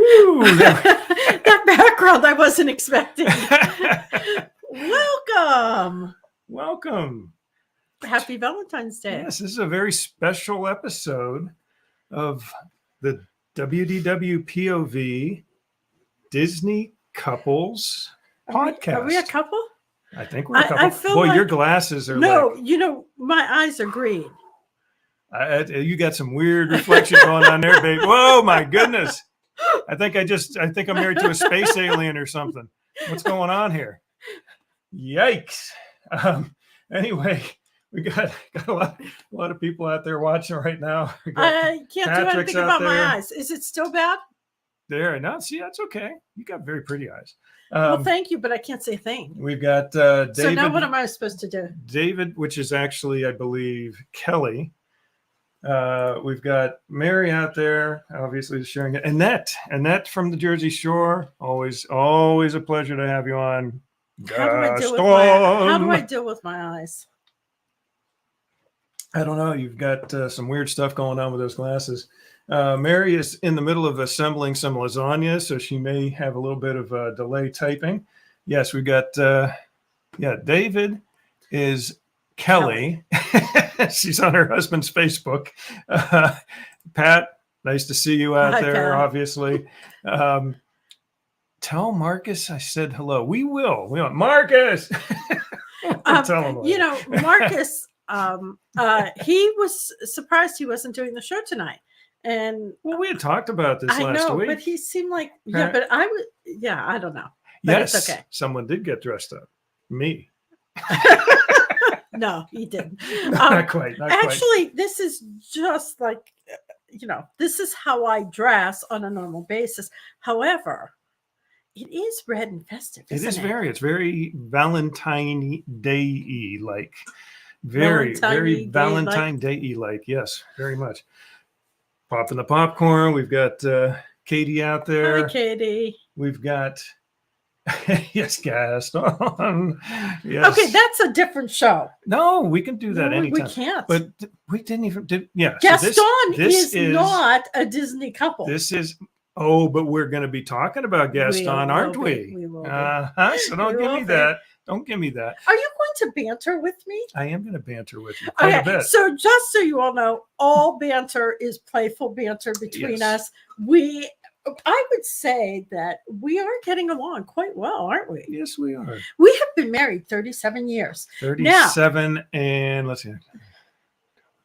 Woo! That background I wasn't expecting. Welcome. Welcome. Happy Valentine's Day. Yes, this is a very special episode of the WDWpov Disney Couples podcast. Are we a couple? I think we're a couple. I feel Boy, like, your glasses are no, my eyes are green. you got some weird reflection going on there, babe. Whoa, my goodness. I think I'm married to a space alien or something. What's going on here? Yikes. Anyway, we got a lot of people out there watching right now. I can't Patrick's do anything out about there. my eyes. Is it still bad? There, no, see, that's okay. You got very pretty eyes. Well, thank you, but I can't say a thing. We've got David. So now what am I supposed to do? David, which is actually, I believe, Kelly. We've got Mary out there, obviously sharing it. Annette from the Jersey Shore. Always a pleasure to have you on. How do I deal with my eyes? I don't know. You've got some weird stuff going on with those glasses. Mary is in the middle of assembling some lasagna, so she may have a little bit of a delay typing. Yes, we've got, David is Kelly. She's on her husband's Facebook. Pat, nice to see you out there, Pat. Obviously. Tell Marcus I said hello. We will. Marcus! Tell him. Marcus, he was surprised he wasn't doing the show tonight. And well, we had talked about this last week. But he seemed like, but I don't know. But yes, it's okay. Someone did get dressed up. Me. No, he didn't. Not quite. Actually, this is just like, this is how I dress on a normal basis. However, it is red and festive. It's very Valentine Day-y like. Very Valentine Day-y like. Yes, very much. Popping the popcorn. We've got Katie out there. Hi, Katie. We've got yes, Gaston. Yes. Okay, that's a different show. No, we can do that anytime. We can't. But we didn't even do. Yeah, Gaston is not a Disney couple. This is. Oh, but we're going to be talking about Gaston, aren't we? We will. So don't give me that. Don't give me that. Are you going to banter with me? I am going to banter with you quite a bit. So just so you all know, all banter is playful banter between us. I would say that we are getting along quite well, aren't we? Yes, we are. We have been married 37 years. 37 now, and let's see.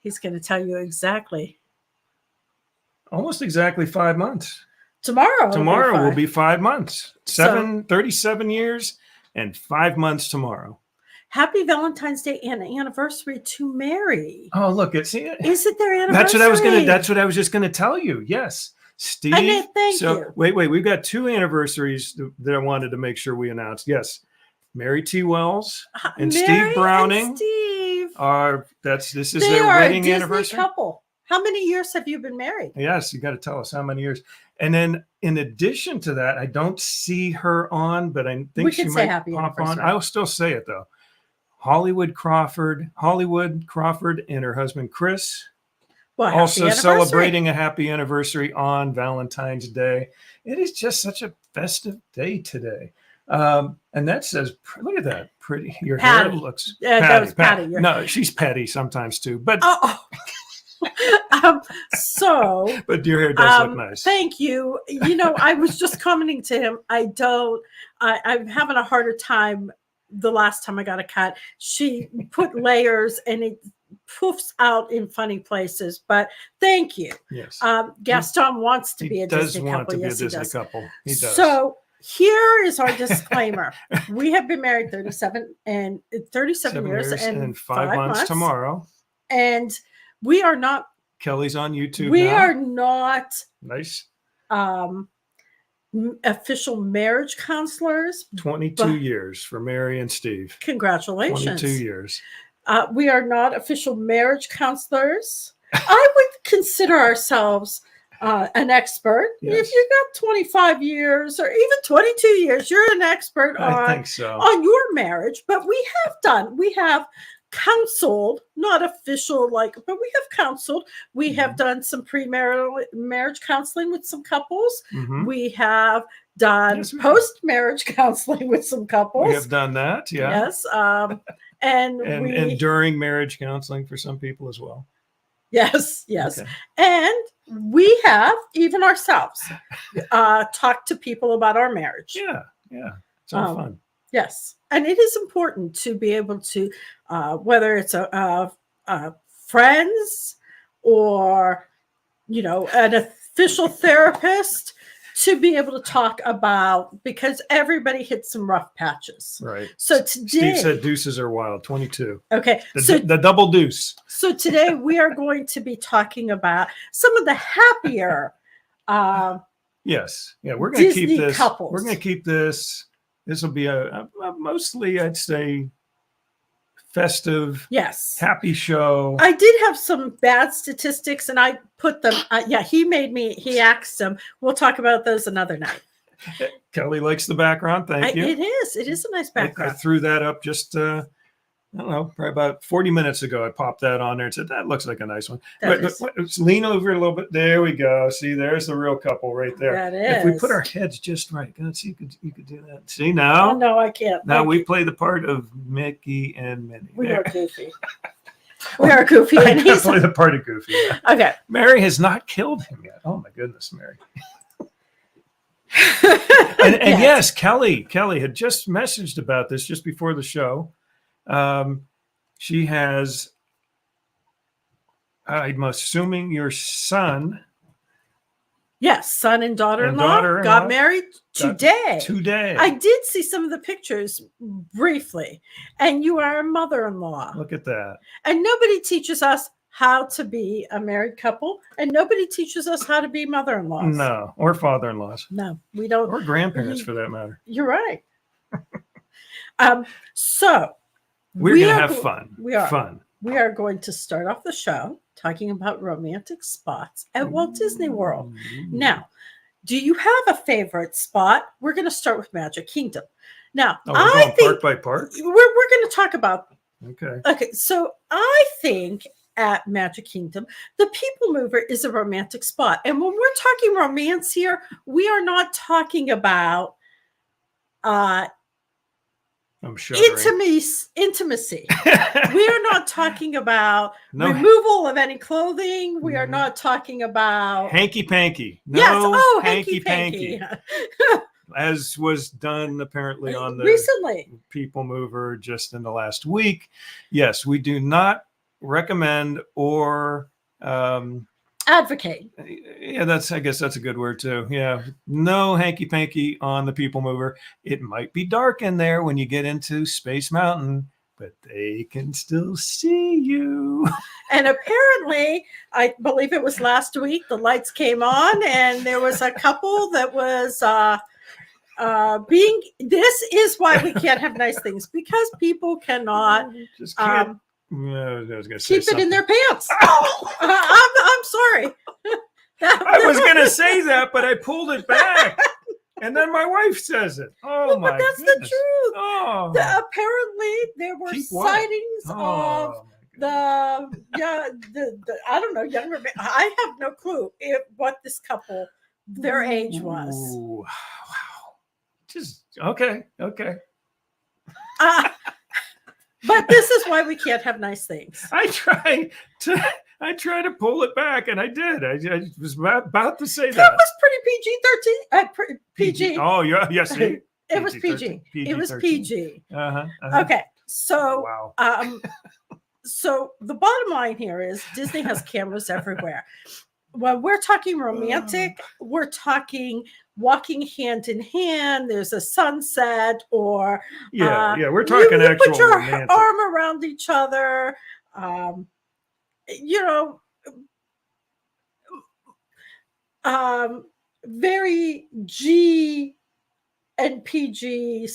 He's going to tell you exactly. Almost exactly 5 months. Tomorrow will be 5 months. 37 years and 5 months tomorrow. Happy Valentine's Day and anniversary to Mary. Oh, look, is it their anniversary? That's what I was just gonna tell you. Yes. Steve. Thank you. Wait, we've got 2 anniversaries that I wanted to make sure we announced. Yes. Mary T. Wells and Mary Steve Browning. And Steve. This is their wedding anniversary. Couple. How many years have you been married? Yes, you got to tell us how many years. And then in addition to that, I don't see her on, but I think she might pop on. I will still say it though. Hollywood Crawford, and her husband Chris. Well, also celebrating a happy anniversary on Valentine's Day. It is just such a festive day today. And that says, look at that. Pretty. Your Patty. hair looks that was Patty. No, she's petty sometimes too. But but your hair does look nice. Thank you. I was just commenting to him. I'm having a harder time. The last time I got a cut, she put layers and it poofs out in funny places. But thank you. Yes. Gaston wants to be a Disney couple. He does. He does. So here is our disclaimer. We have been married 37 years and 5 months tomorrow. And we are not. Kelly's on YouTube. We are not nice. Official marriage counselors. 22 years for Mary and Steve. Congratulations. 22 years. We are not official marriage counselors. I would consider ourselves an expert. Yes. If you got 25 years or even 22 years, you're an expert on your marriage. But we have counseled, not official, like, but we have counseled. We have done some premarital marriage counseling with some couples. Mhm. We have done Yes, we have. post-marriage counseling with some couples. We have done that, yeah. Yes. And And during marriage counseling for some people as well. yes, yes. Okay. And we have, even ourselves, talked to people about our marriage. Yeah, it's all fun. Yes. And it is important to be able to, whether it's a friends or, an official therapist, to be able to talk about, because everybody hits some rough patches. Right. So today, Steve said deuces are wild, 22. Okay. The double deuce. So today we are going to be talking about some of the happier Yes. Yeah, we're going to keep Disney this. couples. We're going to keep this. This will be a mostly, I'd say, festive, yes, happy show. I did have some bad statistics, and I put them. He asked them. We'll talk about those another night. Kelly likes the background. Thank you. It is a nice background. I threw that up just I don't know, probably about 40 minutes ago. I popped that on there and said, that looks like a nice one. Let's lean over a little bit. There we go. See, there's the real couple right there. That is. If we put our heads just right. God, see, you could do that. See, now? Oh, no, I can't. Now we play the part of Mickey and Minnie. We are goofy. We are goofy. And he's play the part of Goofy. Yeah. Okay. Mary has not killed him yet. Oh, my goodness, Mary. and yes, Kelly had just messaged about this just before the show. She has, I'm assuming, your son. Yes, son and daughter-in-law got married today. I did see some of the pictures briefly, and you are a mother-in-law. Look at that. And nobody teaches us how to be a married couple, and nobody teaches us how to be mother-in-laws. No, or father-in-laws. No, we don't. Or grandparents, for that matter. You're right. So we're going to have fun. We are. Fun. We are going to start off the show talking about romantic spots at Walt Disney World. Now, do you have a favorite spot? We're going to start with Magic Kingdom. Now, I think park by park. We're going to talk about. Okay. So I think at Magic Kingdom, the People Mover is a romantic spot. And when we're talking romance here, we are not talking about I'm shuddering. Intimacy. We are not talking about removal of any clothing. We are not talking about hanky panky. Hanky panky. As was done apparently on the recently People Mover just in the last week. Yes, we do not recommend or advocate. Yeah, I guess that's a good word too. Yeah, no hanky panky on the People Mover. It might be dark in there when you get into Space Mountain, but they can still see you. And apparently, I believe it was last week, the lights came on and there was a couple that was this is why we can't have nice things, because people cannot just can't. I was gonna say keep something. it in their pants. I'm sorry. I was going to say that, but I pulled it back. And then my wife says it. Oh, my goodness. But that's goodness. the truth. Oh. Apparently, there were sightings of the I don't know, younger man. I have no clue what this couple, their age was. Ooh, wow. Just, okay. But this is why we can't have nice things. I try to pull it back, and I did. I was about to say that. That was pretty PG-13. PG. Oh, yeah, yes. It was PG. It was PG. Okay, so so the bottom line here is Disney has cameras everywhere. When we're talking romantic, we're talking walking hand in hand. There's a sunset, or we're talking you actual put your romantic. arm around each other. Very G and PG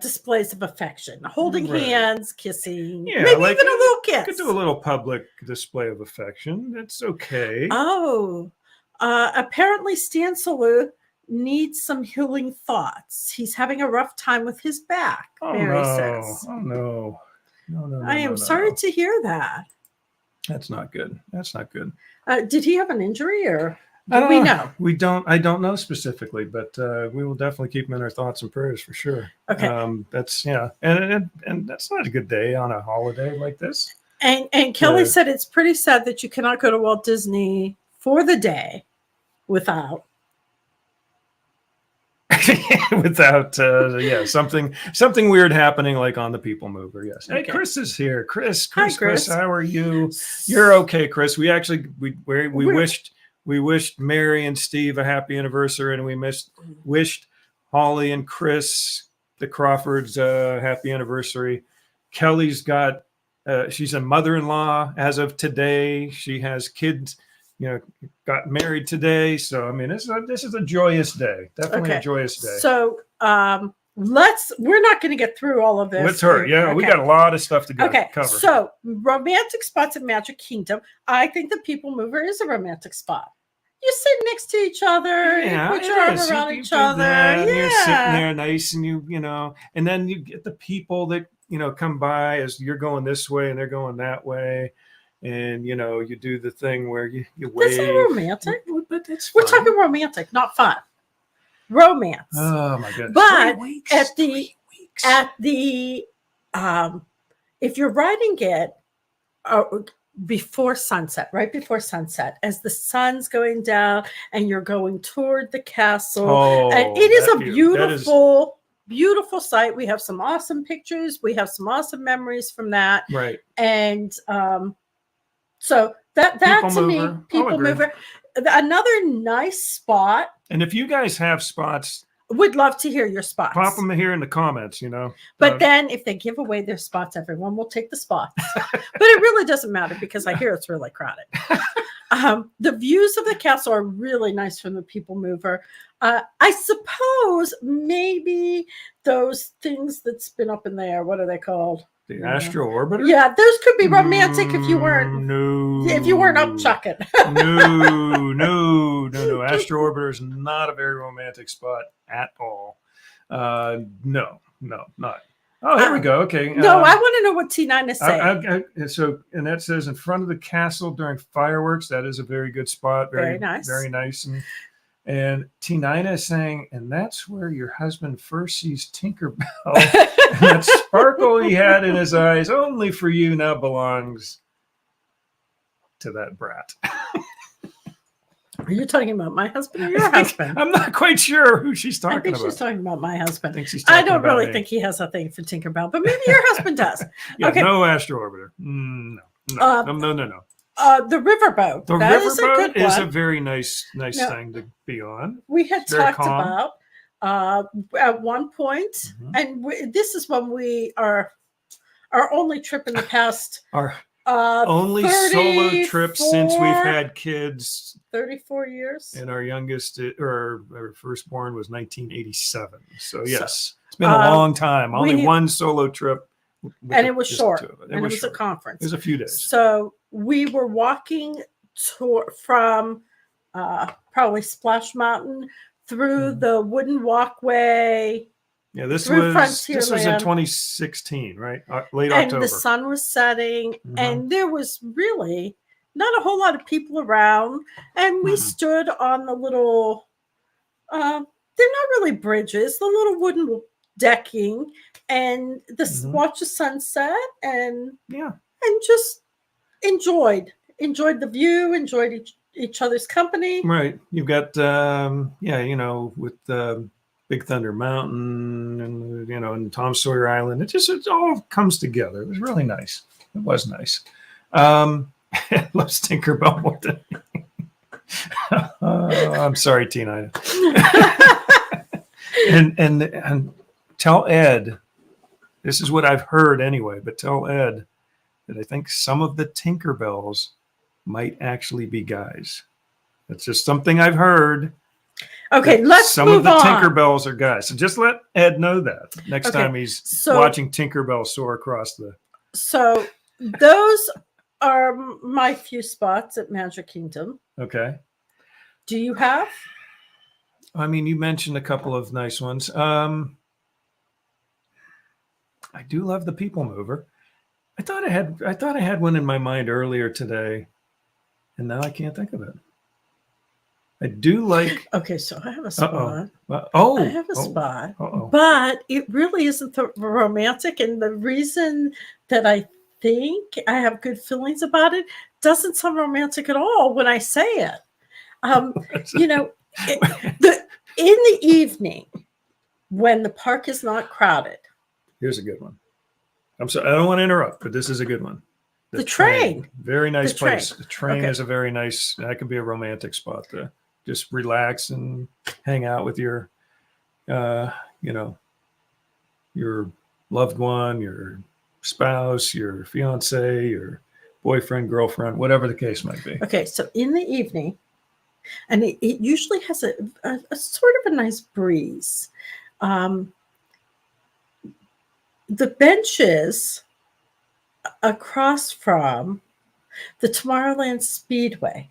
displays of affection, holding hands, kissing, maybe even a little kiss. You could do a little public display of affection. That's okay. Apparently Stan Salute needs some healing thoughts. He's having a rough time with his back, Mary says. Oh no. No, I am sorry to hear that. That's not good. That's not good. Did he have an injury, or do we know? We don't. I don't know specifically, but we will definitely keep him in our thoughts and prayers for sure. Okay. That's and that's not a good day on a holiday like this. And Kelly said it's pretty sad that you cannot go to Walt Disney for the day without something weird happening, like on the People Mover. Yes. Okay. Hey, Chris is here. Chris, Hi, Chris. how are you? You're okay, Chris. We actually we wished Mary and Steve a happy anniversary, and we wished Holly and Chris, the Crawfords, happy anniversary. Kelly's got she's a mother-in-law as of today. She has kids. Got married today. So, I mean, this is a joyous day. Definitely a joyous day. So, we're not going to get through all of this. Let's hurry. Yeah, we got a lot of stuff to cover. So, romantic spots at Magic Kingdom. I think the People Mover is a romantic spot. You sit next to each other. Yeah, you put your arm around each other. And you're sitting there nice, and and then you get the people that, come by as you're going this way and they're going that way. And you do the thing where you wave. Is that romantic? But it's We're talking romantic, not fun. Romance. Oh my goodness! But at the if you're riding it before sunset, right before sunset, as the sun's going down and you're going toward the castle, and it is a beautiful sight. We have some awesome pictures. We have some awesome memories from that. Right. And so that to me, People Mover, another nice spot. And if you guys have spots, would love to hear your spots. Pop them here in the comments, But then if they give away their spots, everyone will take the spots. But it really doesn't matter because I hear it's really crowded. The views of the castle are really nice from the People Mover. I suppose maybe those things that spin up in there, what are they called? The Astro Orbiter? Yeah, those could be romantic if you weren't up chucking. No. Astro Orbiter is not a very romantic spot at all. No, not. Oh, here we go. Okay. No, I want to know what T9 is saying. And that says in front of the castle during fireworks. That is a very good spot. Very nice. Very nice. And T9 is saying, and that's where your husband first sees Tinkerbell. And that sparkle he had in his eyes, only for you, now belongs to that brat. Are you talking about my husband or your husband? I'm not quite sure who she's talking about. I think she's talking about my husband. I don't really think he has a thing for Tinkerbell, but maybe your husband does. Yeah, okay. No Astro Orbiter. No. The riverboat. The riverboat is a very nice thing to be on. We had talked about at one point, and this is when we are our only trip in the past. Our only solo trip since we've had kids. 34 years. And our youngest, or our firstborn, was 1987. So yes, it's been a long time. Only one solo trip. And it was short. It was a conference. It was a few days. So we were walking from probably Splash Mountain through the wooden walkway. Yeah, this was in 2016, right? Late October. And the sun was setting, and there was really not a whole lot of people around. And we stood on the little, they're not really bridges, the little wooden decking, and watch the sunset, and just enjoyed the view, enjoyed each other's company. Right. You've got with Big Thunder Mountain and and Tom Sawyer Island. It all comes together. It was really nice. It was nice. I love Tinkerbell more than I'm sorry, Tina. and tell Ed, this is what I've heard anyway, but tell Ed that I think some of the Tinkerbells might actually be guys. That's just something I've heard. Okay, let's some move of the on. Tinkerbells are guys. So just let Ed know that next time he's watching Tinkerbell soar across the. So those are my few spots at Magic Kingdom. Okay. Do you have? I mean, you mentioned a couple of nice ones. I do love the People Mover. I thought I had one in my mind earlier today, and now I can't think of it. I do like. Okay, so I have a Uh-oh. spot. Oh, I have a spot, uh-oh. but it really isn't the romantic. And the reason that I think I have good feelings about it doesn't sound romantic at all when I say it. You know, in the evening when the park is not crowded. Here's a good one. I'm sorry, I don't want to interrupt, but this is a good one. The train. Very nice The place. train. The train Okay. is a very nice, that could be a romantic spot to just relax and hang out with your, you know, your loved one, your spouse, your fiance, your boyfriend, girlfriend, whatever the case might be. Okay, so in the evening, and it usually has a sort of a nice breeze. The benches across from the Tomorrowland Speedway.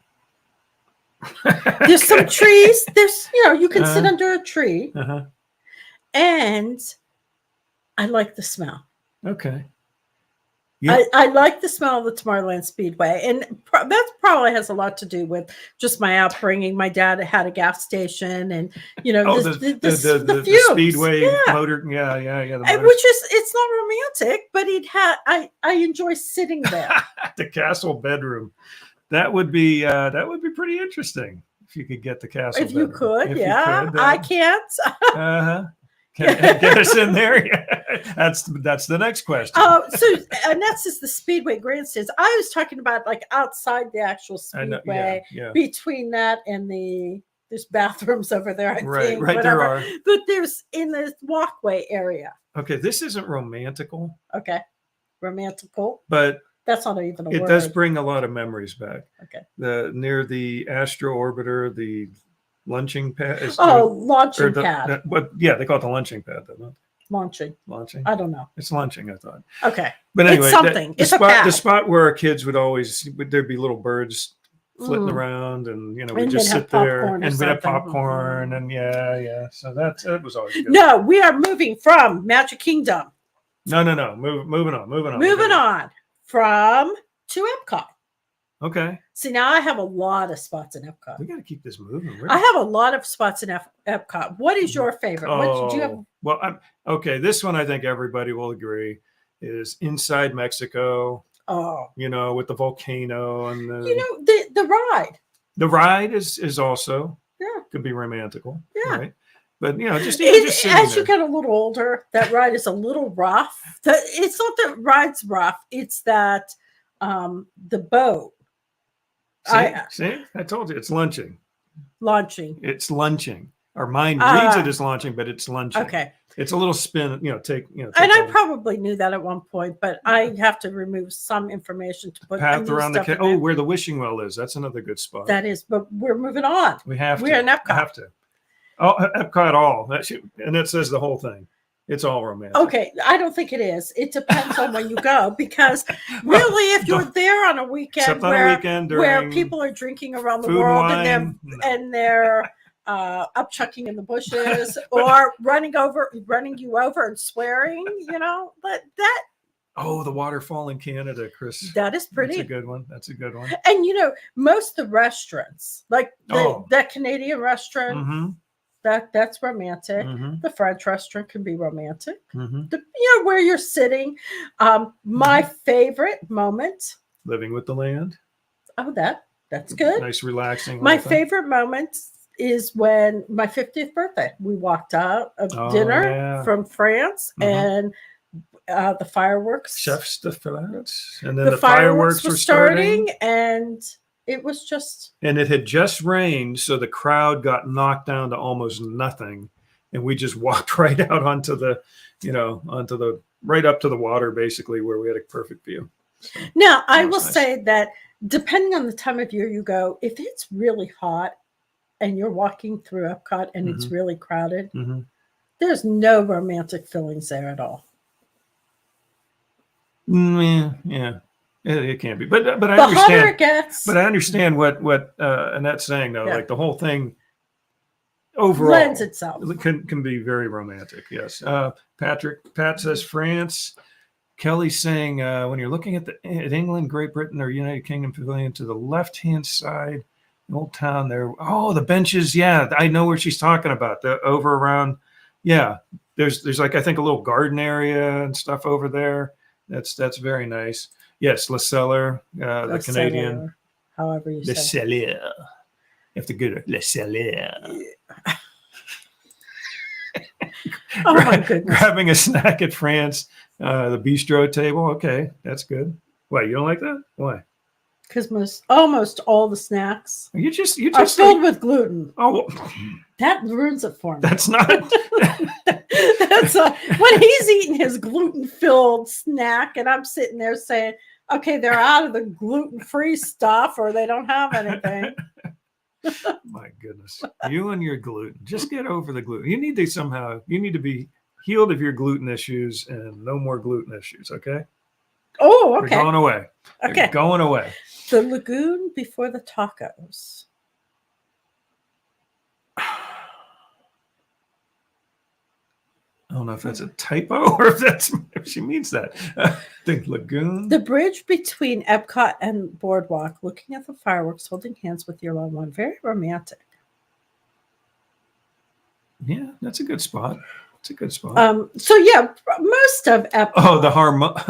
There's some trees. There's, you can sit under a tree. And I like the smell. Okay. Yeah. I like the smell of the Tomorrowland Speedway. And that probably has a lot to do with just my upbringing. My dad had a gas station and, the fumes. Speedway motor. Yeah. Which is, it's not romantic, but I enjoy sitting there. The castle bedroom. That would be pretty interesting if you could get the castle If you bedroom. could, yeah. I can't. Get us in there. That's the next question. So Annette's is the Speedway grandstands. I was talking about like outside the actual Speedway, between that and there's bathrooms over there. I think, right, whatever. There are. But there's in the walkway area. Okay, this isn't romantical. Okay, romantical, but that's not even a word. It does bring a lot of memories back. Okay, near the Astro Orbiter, the launching pad. Launching pad. They call it the launching pad, don't they? Launching. I don't know. It's launching, I thought. Okay. But anyway, it's something. The spot where our kids would always, there'd be little birds flitting around, and we'd just sit there and we'd have popcorn, and yeah. So that was always good. No, we are moving from Magic Kingdom. No. Moving on. Moving on to Epcot. Okay. See, now I have a lot of spots in Epcot. We got to keep this moving. I have a lot of spots in Epcot. What is your favorite? What did you have? Well, okay. This one, I think everybody will agree, is inside Mexico. Oh, with the volcano and the ride. The ride is also could be romantical. Yeah. Right? But just as you get a little older, that ride is a little rough. It's not that ride's rough. It's that the boat. See, I told you it's launching. It's launching. Our mind reads it as launching, but it's launching. Okay. It's a little spin, take. And I probably knew that at one point, but I have to remove some information to put path around the where the wishing well is. That's another good spot. That is, but we're moving on. We're in Epcot. Have to. Oh, Epcot all. And that says the whole thing. It's all romantic. Okay, I don't think it is. It depends on when you go, because really, if you're there on a weekend where people are drinking around the world and they're upchucking in the bushes or running you over and swearing, but that. Oh, the waterfall in Canada, Chris. That is pretty. That's a good one. And most of the restaurants, like that Canadian restaurant. Mm-hmm. That's romantic. Mm-hmm. The French restaurant can be romantic. Mm-hmm. Where you're sitting. My favorite moment. Living with the land. Oh, that's good. Nice, relaxing. My favorite moment is when my 50th birthday. We walked out of dinner from France, and the fireworks. Chefs de France. And then the fireworks were starting, and it was just. And it had just rained, so the crowd got knocked down to almost nothing. And we just walked right out onto the right up to the water, basically, where we had a perfect view. So, now, I will say that depending on the time of year you go, if it's really hot and you're walking through Epcot and it's really crowded, there's no romantic feelings there at all. Yeah. It can't be, but I understand. Hotter it gets, but I understand what Annette's saying though. Yeah. Like the whole thing overall lends itself can be very romantic. Yes. Pat says France. Kelly's saying when you're looking at England, Great Britain, or United Kingdom pavilion to the left-hand side, Old Town there. Oh, the benches. Yeah, I know where she's talking about. The over around. Yeah, there's like I think a little garden area and stuff over there. That's very nice. Yes, Le Cellar, the Canadian. Cellar, however you Le say. Cellar. You have to go to Le Cellar. Oh my goodness. Grabbing a snack at France, the bistro table. Okay, that's good. Why, you don't like that? Why? Because almost all the snacks You just are filled with gluten. Oh, that ruins it for me. That's not. That's when he's eating his gluten-filled snack, and I'm sitting there saying, "Okay, they're out of the gluten-free stuff, or they don't have anything." My goodness, you and your gluten. Just get over the gluten. You need to be healed of your gluten issues and no more gluten issues. Okay. Oh, okay. They're going away. Okay. They're going away. The lagoon before the tacos. I don't know if that's a typo or if she means that. The lagoon. The bridge between Epcot and Boardwalk, looking at the fireworks, holding hands with your loved one. Very romantic. Yeah, that's a good spot. It's a good spot. So yeah, most of Epcot. Oh, the harmonious.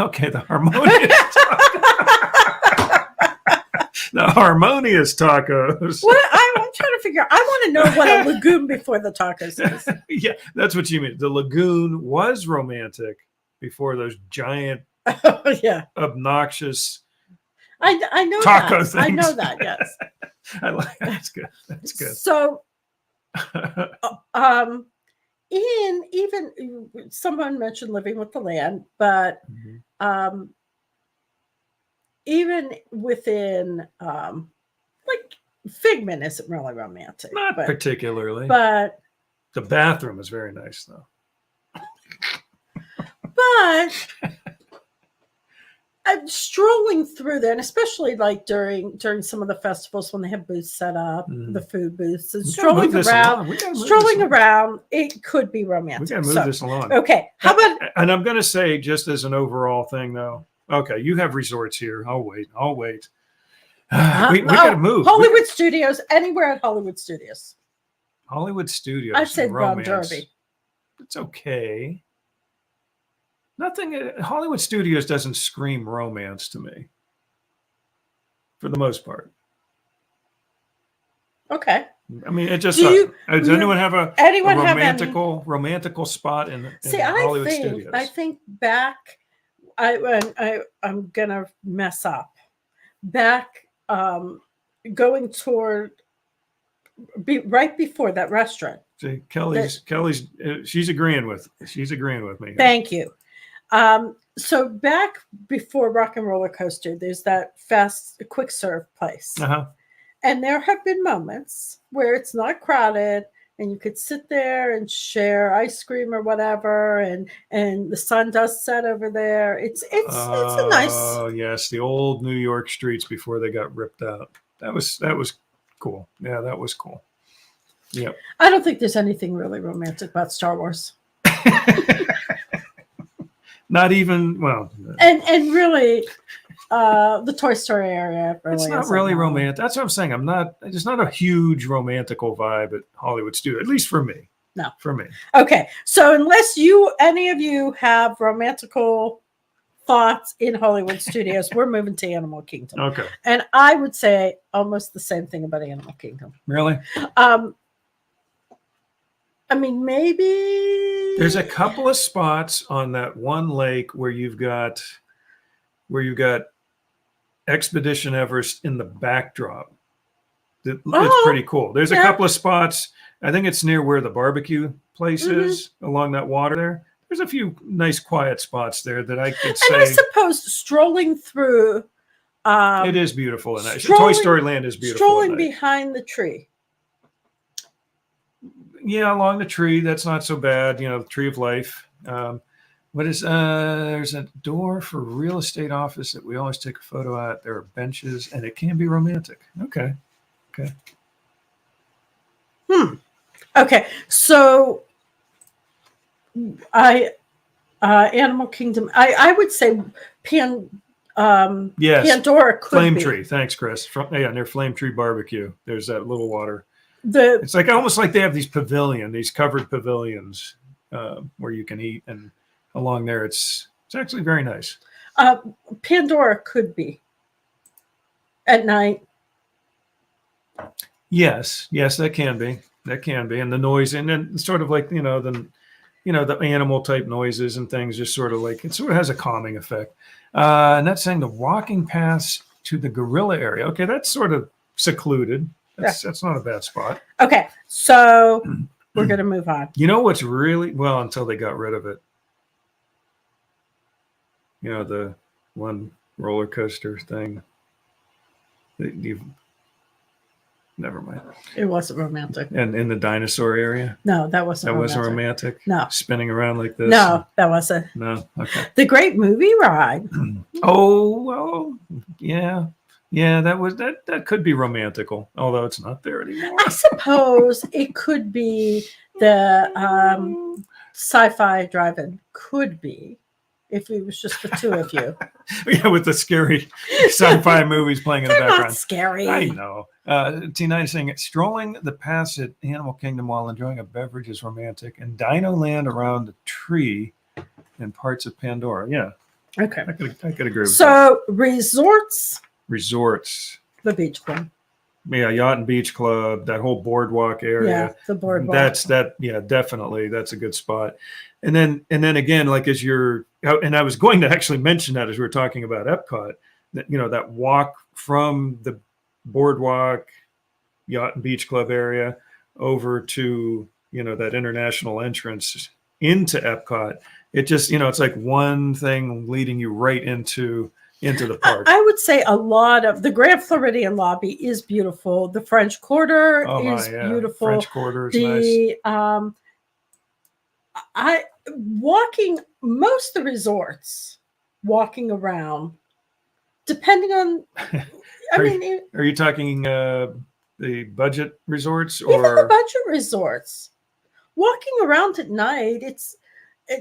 The harmonious tacos. What I'm trying to figure. I want to know what a lagoon before the tacos is. Yeah, that's what you mean. The lagoon was romantic before those giant, yeah, obnoxious. I know taco that. things. I know that. Yes. I like that's good. That's good. So, even someone mentioned living with the land, but even within like Figment isn't really romantic. Not particularly. But the bathroom is very nice though. But I'm strolling through there, and especially like during some of the festivals when they have booths set up, the food booths, and strolling around, it could be romantic. We got to move this along. Okay, how about? And I'm going to say, just as an overall thing, though. Okay, you have resorts here. I'll wait. We got to move. Hollywood Studios, anywhere at Hollywood Studios. Hollywood Studios. I said Ron Derby. It's okay. Nothing. Hollywood Studios doesn't scream romance to me, for the most part. Okay. I mean, it just does anyone have a romantical spot in Hollywood Studios? I think back. I'm gonna mess up. Back, going toward right before that restaurant. See, Kelly's she's agreeing with me. Thank you. So back before Rock and Roller Coaster, there's that fast quick serve place. And there have been moments where it's not crowded and you could sit there and share ice cream or whatever, and the sun does set over there. It's a nice. Oh yes, the old New York streets before they got ripped out. That was cool. Yeah, that was cool. Yep. I don't think there's anything really romantic about Star Wars. Not even and really the Toy Story area really it's not really romantic. That's what I'm saying. It's not a huge romantical vibe at Hollywood Studio, at least for me. No. For me. Okay. So unless any of you have romantical thoughts in Hollywood Studios, we're moving to Animal Kingdom. Okay. And I would say almost the same thing about Animal Kingdom. Really? I mean, maybe there's a couple of spots on that one lake where you've got Expedition Everest in the backdrop. It's pretty cool. There's a couple of spots. I think it's near where the barbecue place is along that water there. There's a few nice quiet spots there that I could say. And I suppose strolling through. It is beautiful. And Toy Story Land is beautiful. Strolling behind the tree. Yeah, along the tree. That's not so bad. The Tree of Life. There's a door for real estate office that we always take a photo at. There are benches, and it can be romantic. Okay. Okay. So I Animal Kingdom. I would say Yes. Pandora could Flame be. Tree. Thanks, Chris. Near Flame Tree Barbecue. There's that little water. The It's like almost like they have these covered pavilions where you can eat, and along there, it's actually very nice. Pandora could be at night. Yes, that can be. And the noise, and then sort of like the animal type noises and things, just sort of like it sort of has a calming effect. And that's saying the walking paths to the gorilla area. Okay, that's sort of secluded. That's not a bad spot. Okay, so we're gonna move on. You know what's really well until they got rid of it. The one roller coaster thing. Never mind. It wasn't romantic. And in the dinosaur area? No, that wasn't romantic. Wasn't romantic? No. Spinning around like this? No, that wasn't. No? Okay. The Great Movie Ride. Oh, well, yeah. Yeah, that could be romantical, although it's not there anymore. I suppose it could be the sci-fi drive-in. Could be. If it was just the two of you. Yeah, with the scary sci-fi movies playing in the background. Not scary. I know. T9 is saying, strolling the paths at Animal Kingdom while enjoying a beverage is romantic, and Dino Land around the tree and parts of Pandora. Yeah. Okay. I could agree with that. So resorts. The Beach Club. Yeah, Yacht and Beach Club, that whole boardwalk area. Yeah, the boardwalk. Yeah, definitely. That's a good spot. And then again, like and I was going to actually mention that as we were talking about Epcot, that that walk from the boardwalk, Yacht and Beach Club area over to that international entrance into Epcot. It just it's like one thing leading you right into the park. I would say a lot of the Grand Floridian lobby is beautiful. The French Quarter is beautiful. French Quarter is nice. Walking most of the resorts, walking around, depending on. Are you talking the budget resorts or even the budget resorts? Walking around at night,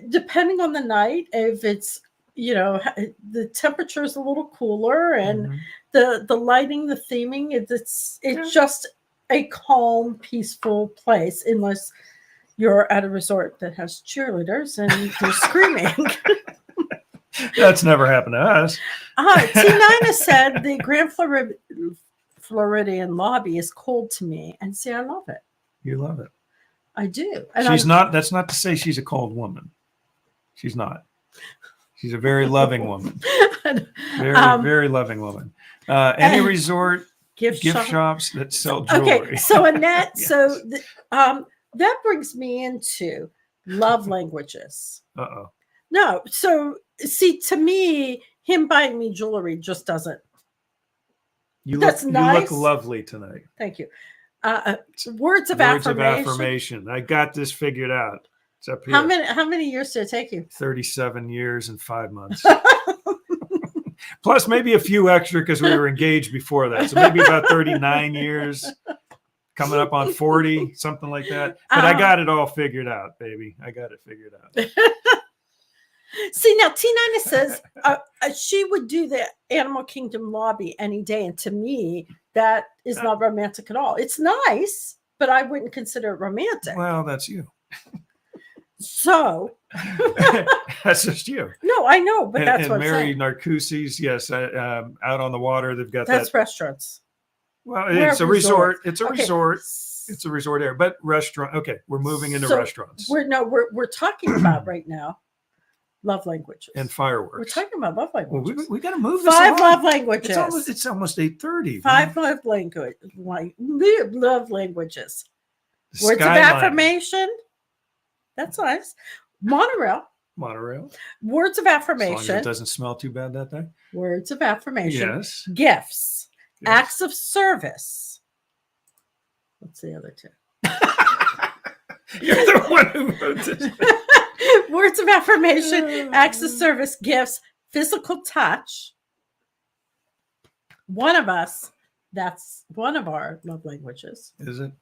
depending on the night. If it's the temperature is a little cooler and the lighting, the theming, it's just a calm, peaceful place, unless you're at a resort that has cheerleaders and they're screaming. That's never happened to us. T9 said the Grand Floridian lobby is cold to me, and see, I love it. You love it. I do. And that's not to say she's a cold woman. She's not. She's a very loving woman. Very loving woman. Any resort gift shops that sell jewelry. Okay, so Annette, Yes. that brings me into love languages. Uh-oh. No, so see, to me, him buying me jewelry just doesn't. You That's nice. look lovely tonight. Thank you. Words of affirmation. I got this figured out. It's up here. How many years did it take you? 37 years and 5 months. Plus maybe a few extra because we were engaged before that. So maybe about 39 years, coming up on 40, something like that. But I got it all figured out, baby. I got it figured out. See, now T9 says she would do the Animal Kingdom lobby any day. And to me, that is not romantic at all. It's nice, but I wouldn't consider it romantic. Well, that's you. So that's just you. No, I know, but that's what I'm Mary saying. Narcoossee's, yes, out on the water. They've got that's restaurants. Well, it's a resort. It's a Okay. resort. It's a resort area, but restaurant. Okay, we're moving into restaurants. We're talking about right now love languages and fireworks. We're talking about love languages. Well, we got to move this 5 along. love languages. It's almost 8:30. 5 love languages. Words of affirmation. That's nice. Monorail. Words of affirmation. As long as it doesn't smell too bad that day. Words of affirmation. Yes. Gifts. Acts of service. What's the other two? You're the one who wrote this. Words of affirmation, acts of service, gifts, physical touch. One of us, that's one of our love languages. Is it?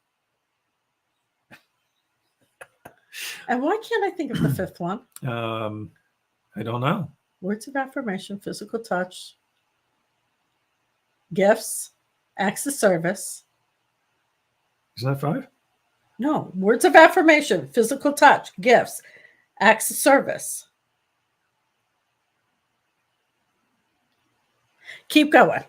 And why can't I think of the fifth one? I don't know. Words of affirmation, physical touch, gifts, acts of service. Isn't that 5? No, words of affirmation, physical touch, gifts, acts of service. Keep going.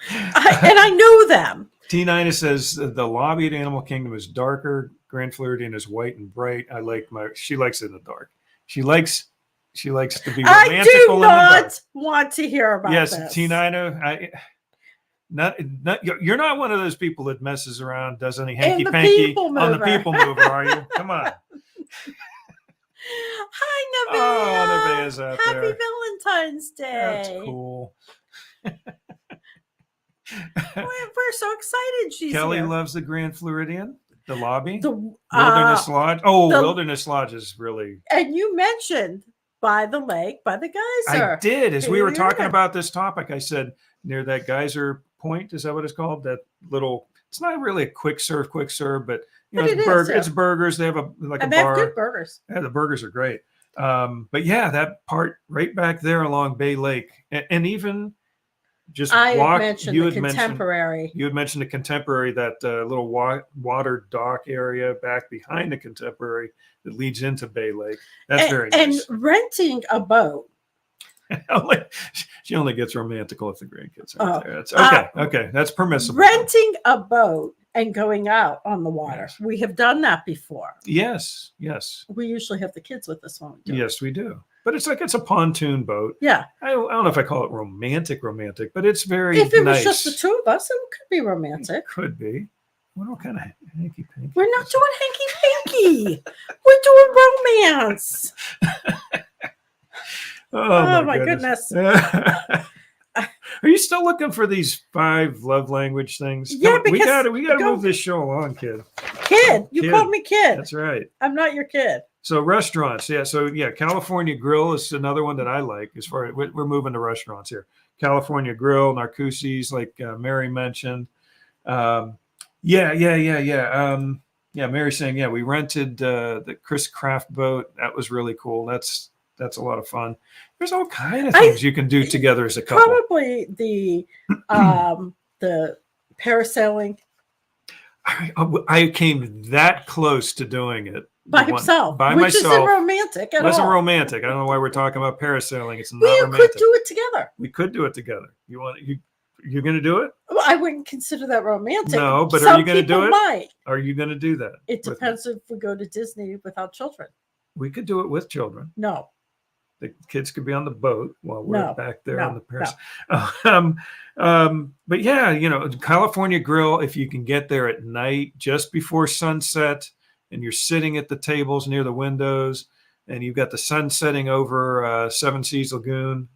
And I know them. T9 says the lobby at Animal Kingdom is darker. Grand Floridian is white and bright. She likes it in the dark. She likes to be romantical I do in the dark. not want to hear about Yes, this. T9, you're not one of those people that messes around, does any And hanky the panky people on the mover. people mover, are you? Come on. Hi, Nevaeh. Oh, Nevaeh's out Happy there. Valentine's Day. That's cool. We're so excited she's Kelly here. loves the Grand Floridian, the lobby. The Wilderness Lodge. Oh, the- Wilderness Lodge is really. and you mentioned by the lake, by the geyser. I did. As we were talking Yeah. about this topic, I said near that geyser point. Is that what it's called? That little. It's not really a quick serve, but you know, But it is, yeah. it's burgers. They have a And they bar. have good burgers. Yeah, the burgers are great. But yeah, that part right back there along Bay Lake, and even just I walk. mentioned You the had mentioned. contemporary. You had mentioned the Contemporary, that little water dock area back behind the Contemporary that leads into Bay Lake. That's very nice. And renting a boat. She only gets romantical if the grandkids Oh. are there. That's okay. Okay, that's permissible. Renting a boat and going out on the water. Yes. We have done that before. Yes. We usually have the kids with us when we do it. Yes, we do. But it's like it's a pontoon boat. Yeah. I don't know if I call it romantic, but it's very If it nice. was just the two of us, it could be romantic. It could be. What kind of hanky panky? We're not doing hanky panky. We're doing romance. Oh my goodness. Are you still looking for these 5 love language things? Yeah, Come on, we because- gotta move this show along, kid. Kid. You Kid. called me kid. That's right. I'm not your kid. So restaurants, yeah. So yeah, California Grill is another one that I like. As far as we're moving to restaurants here, California Grill, Narcoossee's, like Mary mentioned. Yeah. Mary's saying, yeah, we rented the Chris Craft boat. That was really cool. That's a lot of fun. There's all kind of things you can do together as a couple. Probably the parasailing I came that close to doing it by himself, by which myself. isn't romantic at It wasn't all. romantic. I don't know why we're talking about parasailing. It's not We romantic. could do it together. We could do it together. You're going to do it? Well, I wouldn't consider that romantic. No, but are Some you gonna do people it? Might. Are you going to do that? It with me? depends if we go to Disney without children. We could do it with children. No. The kids could be on the boat while we're No, back there no, on the paras. But yeah, California Grill, if you can get there at night just before sunset and you're sitting at the tables near the windows and you've got the sun setting over Seven Seas Lagoon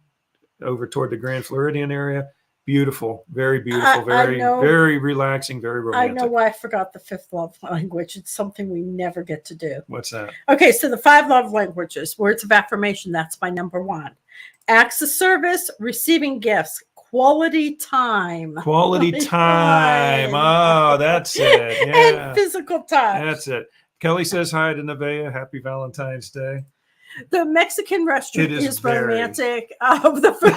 over toward the Grand Floridian area. Beautiful, very beautiful, very relaxing, very romantic. I know why I forgot the 5th love language. It's something we never get to do. What's that? Okay, so the 5 love languages, words of affirmation, that's my number 1. Acts of service, receiving gifts, quality time. Quality time. Oh, that's it. Yeah. And physical touch. That's it. Kelly says hi to Nevaeh. Happy Valentine's Day. The Mexican restaurant It is very- romantic. The food,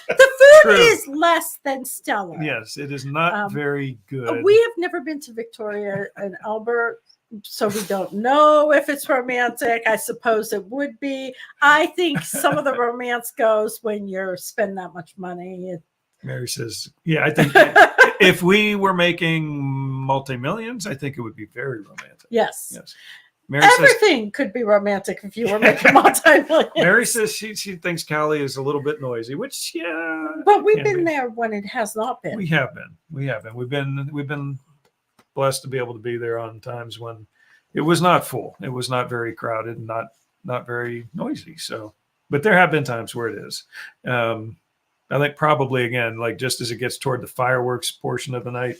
the food True. is less than stellar. Yes, it is not very good. We have never been to Victoria and Albert, so we don't know if it's romantic. I suppose it would be. I think some of the romance goes when you're spending that much money. Mary says, yeah, I think if we were making multi-millions, I think it would be very romantic. Yes. Yes. Mary says, Everything could be romantic if you were making multi-million. Mary says she thinks Cali is a little bit noisy, which yeah. But we've can been be. there when it has not been. We have been. We've been blessed to be able to be there on times when it was not full. It was not very crowded and not very noisy. So, but there have been times where it is. I think probably again, like just as it gets toward the fireworks portion of the night,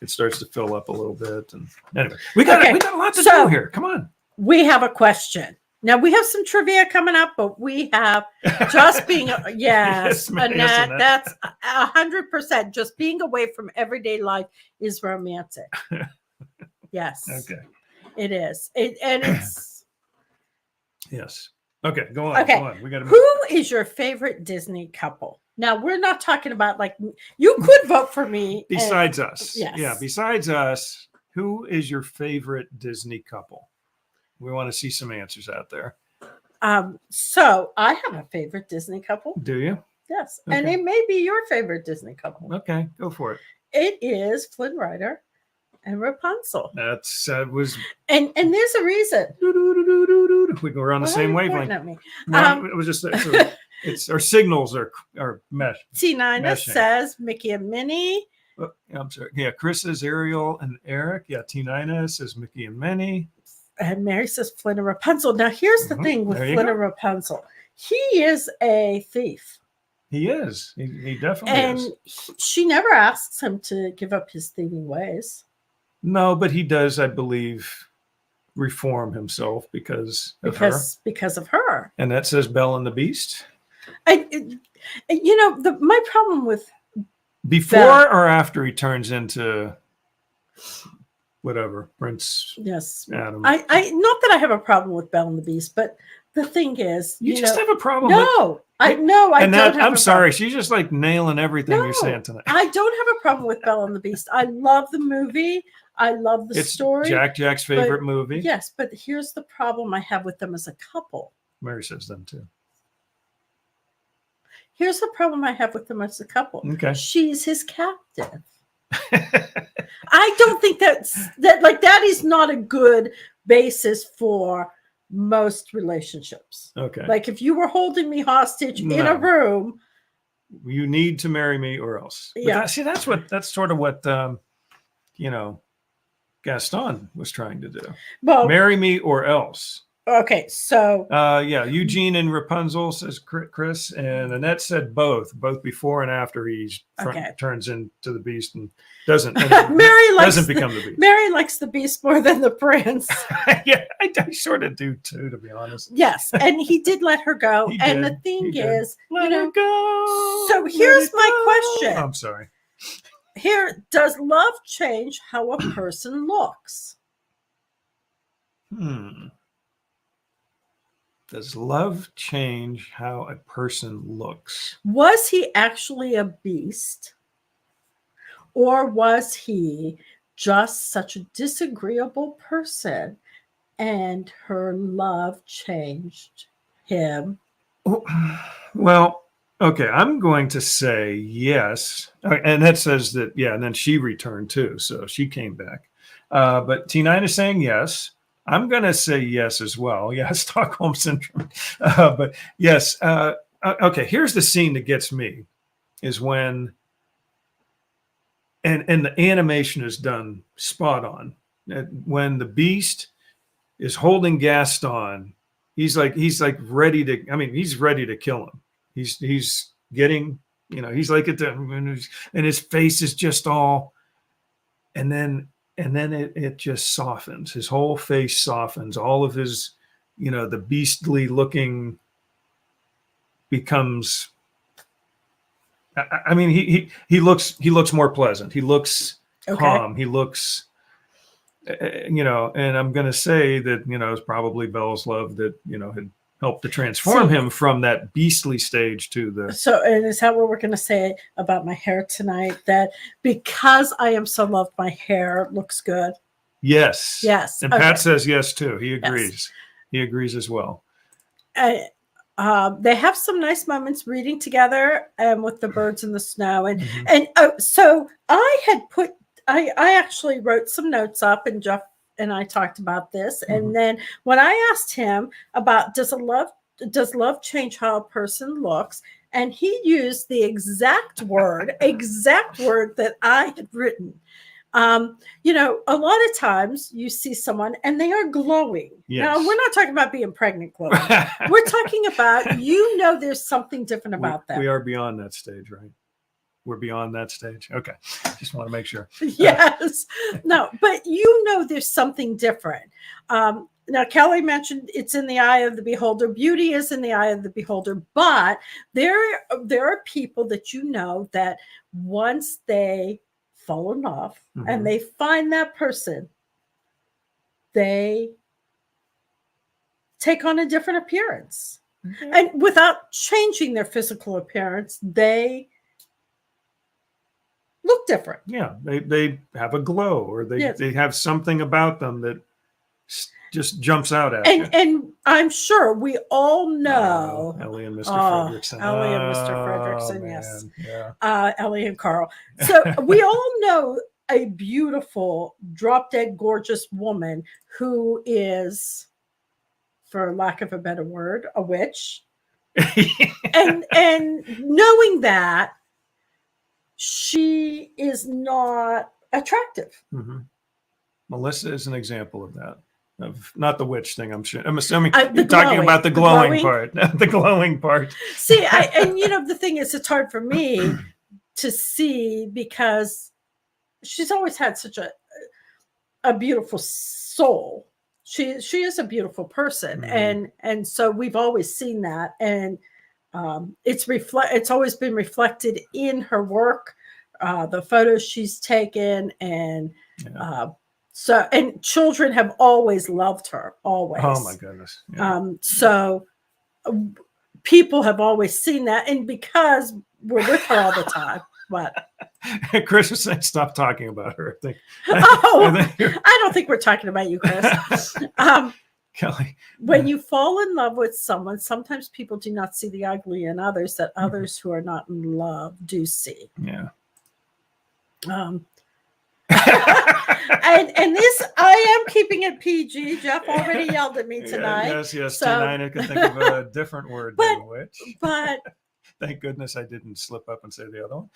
it starts to fill up a little bit. And anyway, we got a lot to do here. Come on. We have a question. Now we have some trivia coming up, but we have just being yes, Annette, that's 100%. Just being away from everyday life is romantic. Yes. Okay. It is. It's Yes. Okay, go on. Okay. Go on. We got to move. Who is your favorite Disney couple? Now, we're not talking about like you could vote for me. Besides us. Yes. Yeah, besides us, who is your favorite Disney couple? We want to see some answers out there. So I have a favorite Disney couple. Do you? Yes. Okay. And it may be your favorite Disney couple. Okay, go for it. It is Flynn Rider and Rapunzel. That's was And there's a reason. we're on the Why same are you pointing wavelength. at me? No, it was just it's our signals are mesh. T9 meshing. says Mickey and Minnie. Oh, I'm sorry. Yeah, Chris says Ariel and Eric. Yeah, T9 says Mickey and Minnie. And Mary says Flynn and Rapunzel. Now, here's the thing with Flynn and Rapunzel. He is a thief. He is. He definitely is. And she never asks him to give up his thieving ways. No, but he does, I believe, reform himself because of her. Because of her. And that says Belle and the Beast. My problem with before Belle, or after he turns into whatever Prince. Yes, Adam. I not that I have a problem with Belle and the Beast, but the thing is, you just have a problem. No, I don't. I'm sorry. She's just like nailing everything you're saying tonight. I don't have a problem with Belle and the Beast. I love the movie. I love the story. Jack's favorite movie. Yes, but here's the problem I have with them as a couple. Mary says them too. Here's the problem I have with them as a couple. Okay. She's his captive. I don't think that is not a good basis for most relationships. Okay. Like if you were holding me hostage in a room, you need to marry me or else. But yeah. That's sort of what Gaston was trying to do. Well, marry me or else. Okay, so Eugene and Rapunzel says Chris, and Annette said both before and after he turns into the Beast and doesn't become the Beast. Mary likes the Beast more than the Prince. Yeah, I sort of do too, to be honest. Yes, and he did let her go. The thing is, let her go. So here's my question. I'm sorry. Here, does love change how a person looks? Does love change how a person looks? Was he actually a beast? Or was he just such a disagreeable person and her love changed him? Well, okay, I'm going to say yes. And that says that, and then she returned too. So she came back. But T9 is saying yes. I'm going to say yes as well. Yeah, Stockholm Syndrome. But yes. Okay, here's the scene that gets me is when, and the animation is done spot on. When the Beast is holding Gaston, he's ready to, he's ready to kill him. He's getting, he's like at the, and his face is just all, and then it just softens. His whole face softens. All of his, the beastly looking becomes. He looks more pleasant. He looks calm. He looks, and I'm going to say that it's probably Belle's love that had helped to transform him from that beastly stage to the. So, and is that what we're going to say about my hair tonight? That because I am so loved, my hair looks good. Yes. Yes. And Pat says yes too. He agrees. Yes. He agrees as well. They have some nice moments reading together and with the birds in the snow. So I actually wrote some notes up, and Jeff and I talked about this. And then when I asked him about does love change how a person looks, and he used the exact word that I had written. A lot of times you see someone and they are glowing. Yes. Now, we're not talking about being pregnant glowing. We're talking about, there's something different about them. We are beyond that stage, right? We're beyond that stage. Okay. Just want to make sure. Yes. No, but there's something different. Now, Kelly mentioned it's in the eye of the beholder. Beauty is in the eye of the beholder. But there are people that that once they fall in love and they find that person, they take on a different appearance. Okay. And without changing their physical appearance, they look different. Yeah, they have a glow, or they have something about them that just jumps out at you. And I'm sure we all know Ellie and Mr. Fredrickson. Ellie and Mr. Fredrickson, Man. yes. Yeah. Ellie and Carl. So we all know a beautiful, drop dead gorgeous woman who is, for lack of a better word, a witch. and knowing that she is not attractive. Mm-hmm. Melissa is an example of that. Of not the witch thing, I'm sure. I'm assuming The you're talking glowing. about the The glowing glowing. part. The glowing part. See, and you know, the thing is, it's hard for me to see because she's always had such a beautiful soul. She is a beautiful person, and so we've always seen that, and it's always been reflected in her work, the photos she's taken, and so, and children have always loved her, always. Oh my goodness. Yeah. So people have always seen that, and because we're with her all the time. What? Chris was saying, stop talking about her. I think. I don't think we're talking about you, Chris. Kelly. When you fall in love with someone, sometimes people do not see the ugly in others that others who are not in love do see. Yeah. And this, I am keeping it PG. Jeff already yelled at me tonight. Yes. So, Tonight I could think of a different word than witch. But thank goodness I didn't slip up and say the other one.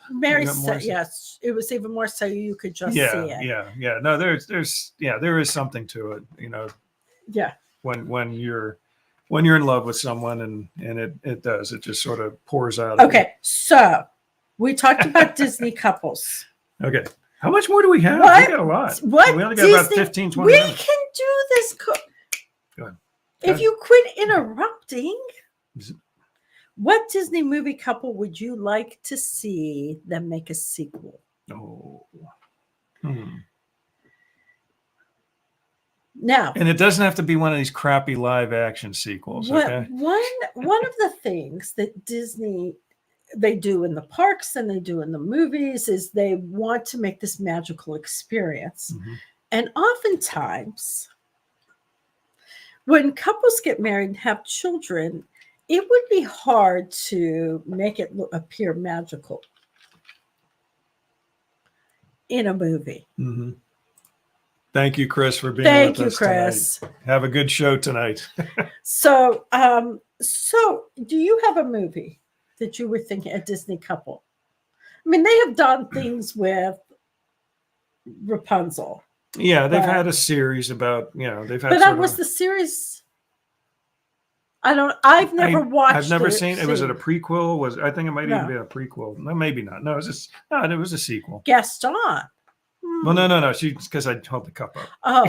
Mary said, yes, it was even more so you could just see it. Yeah. No, there is something to it, you know. Yeah. When you're in love with someone and it just sort of pours out. Okay, so we talked about Disney couples. Okay. How much more do we have? What? We got a lot. What we only got about 15, 20 we minutes. can do this. Go ahead. If you quit interrupting, what Disney movie couple would you like to see them make a sequel? Oh. Now, and it doesn't have to be one of these crappy live action sequels. Okay. One of the things that Disney they do in the parks and they do in the movies is they want to make this magical experience. And oftentimes when couples get married and have children, it would be hard to make it appear magical in a movie. Thank you, Chris, for being Thank with you, us Chris. tonight. Have a good show tonight. So do you have a movie that you were thinking, a Disney couple? I mean, they have done things with Rapunzel. Yeah, they've had a series about, they've had. But that was the series. I've never watched. I've never seen it. Was it a prequel? I think it might even be a prequel. No, maybe not. No, it was a sequel. Gaston. Well, no. Because I held the cup up. Oh.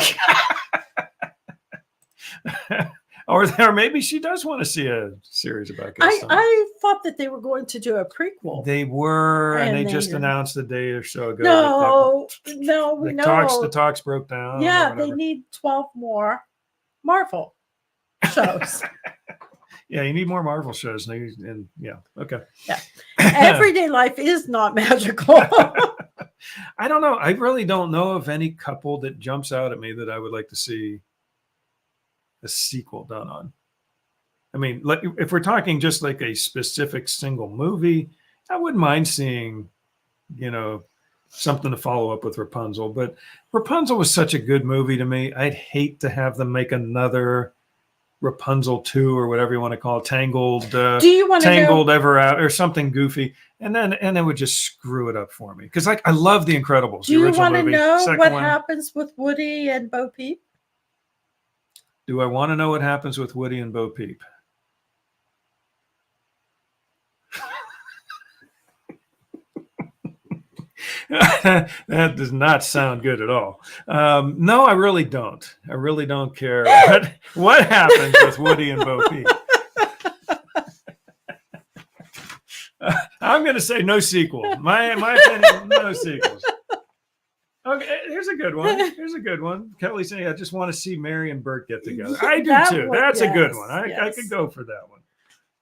Or maybe she does want to see a series about Gaston. I thought that they were going to do a prequel. They were, and they just announced a day or so ago. No, we know. The talks broke down. Yeah, they need 12 more Marvel shows. Yeah, you need more Marvel shows. And yeah, okay. Yeah. Everyday life is not magical. I don't know. I really don't know of any couple that jumps out at me that I would like to see a sequel done on. I mean, if we're talking just like a specific single movie, I wouldn't mind seeing, something to follow up with Rapunzel. But Rapunzel was such a good movie to me. I'd hate to have them make another Rapunzel 2 or whatever you want to call it, Tangled. Do you want Tangled Ever Out or something goofy, and then it would just screw it up for me because I love The Incredibles. Do you want to know what happens with Woody and Bo Peep? Do I want to know what happens with Woody and Bo Peep? That does not sound good at all. No, I really don't. I really don't care what happens with Woody and Bo Peep. I'm going to say no sequel. My opinion, no sequels. Okay, here's a good one. Here's a good one. Kelly saying, "I just want to see Mary and Bert get together." I do That too. one- That's a good yes, one. I yes. could go for that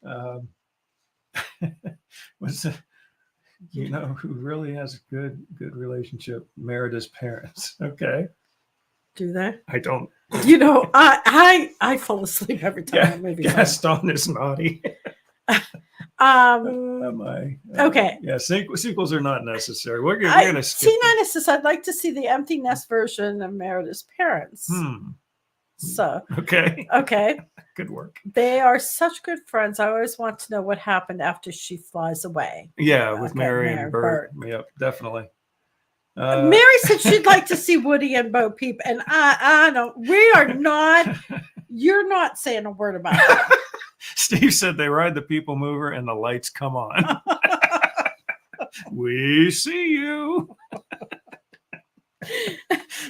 one. What's the, you know who really has a good relationship? Merida's parents. Okay, Do they? I don't. You know, I fall asleep every time that movie's on. Gaston is naughty. My. Okay. Yeah, sequels are not necessary. We're gonna skip. T9 says, I'd like to see the empty nest version of Merida's parents. So Okay. okay. Good work. They are such good friends. I always want to know what happened after she flies away. Yeah, with Okay, Mary Mary, and Bert. Bert. Yep, definitely. Mary said she'd like to see Woody and Bo Peep, and I don't. We are not. You're not saying a word about it. Steve said they ride the people mover and the lights come on. We see you.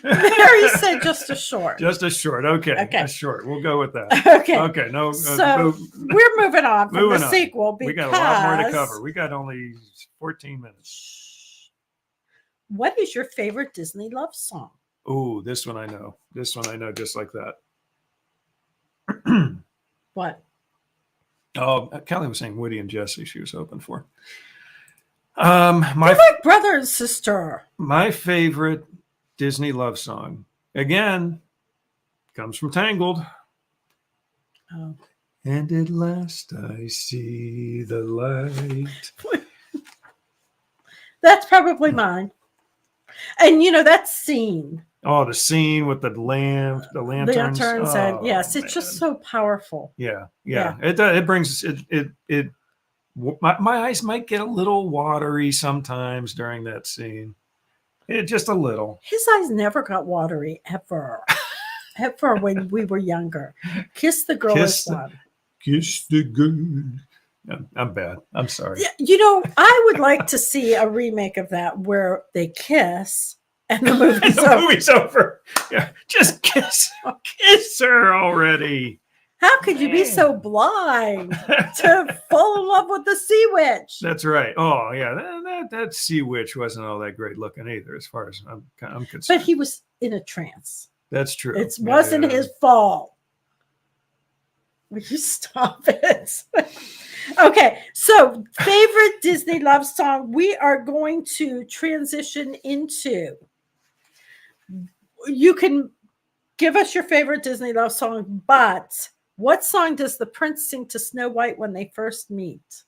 Mary said just a short. Just a short. Okay. Okay. A short. We'll go with that. Okay. Okay. No. So we're moving on from moving the on. sequel because We got a lot more to cover. We got only 14 minutes. What is your favorite Disney love song? Oh, this one I know. This one I know just like that. What? Oh, Kelly was saying Woody and Jesse she was hoping for. They're like brother and sister. My favorite Disney love song, again, comes from Tangled. Oh. And at last I see the light. That's probably mine. And you know that scene. Oh, the scene with the lanterns. Lanterns, and Oh, yes, it's just so powerful. Yeah. It brings it. My eyes might get a little watery sometimes during that scene. Just a little. His eyes never got watery ever. Ever when we were younger. Kiss the girl is one. Kiss the girl. I'm bad. I'm sorry. Yeah, you know, I would like to see a remake of that where they kiss and the movie's over. Movie's over. Yeah, just kiss her already. How could you be so blind to fall in love with the sea witch? That's right. Oh yeah, that sea witch wasn't all that great looking either, as far as I'm concerned. But he was in a trance. That's true. It wasn't his fault. Will you stop it? Okay, so favorite Disney love song. We are going to transition into. You can give us your favorite Disney love song, but what song does the prince sing to Snow White when they first meet?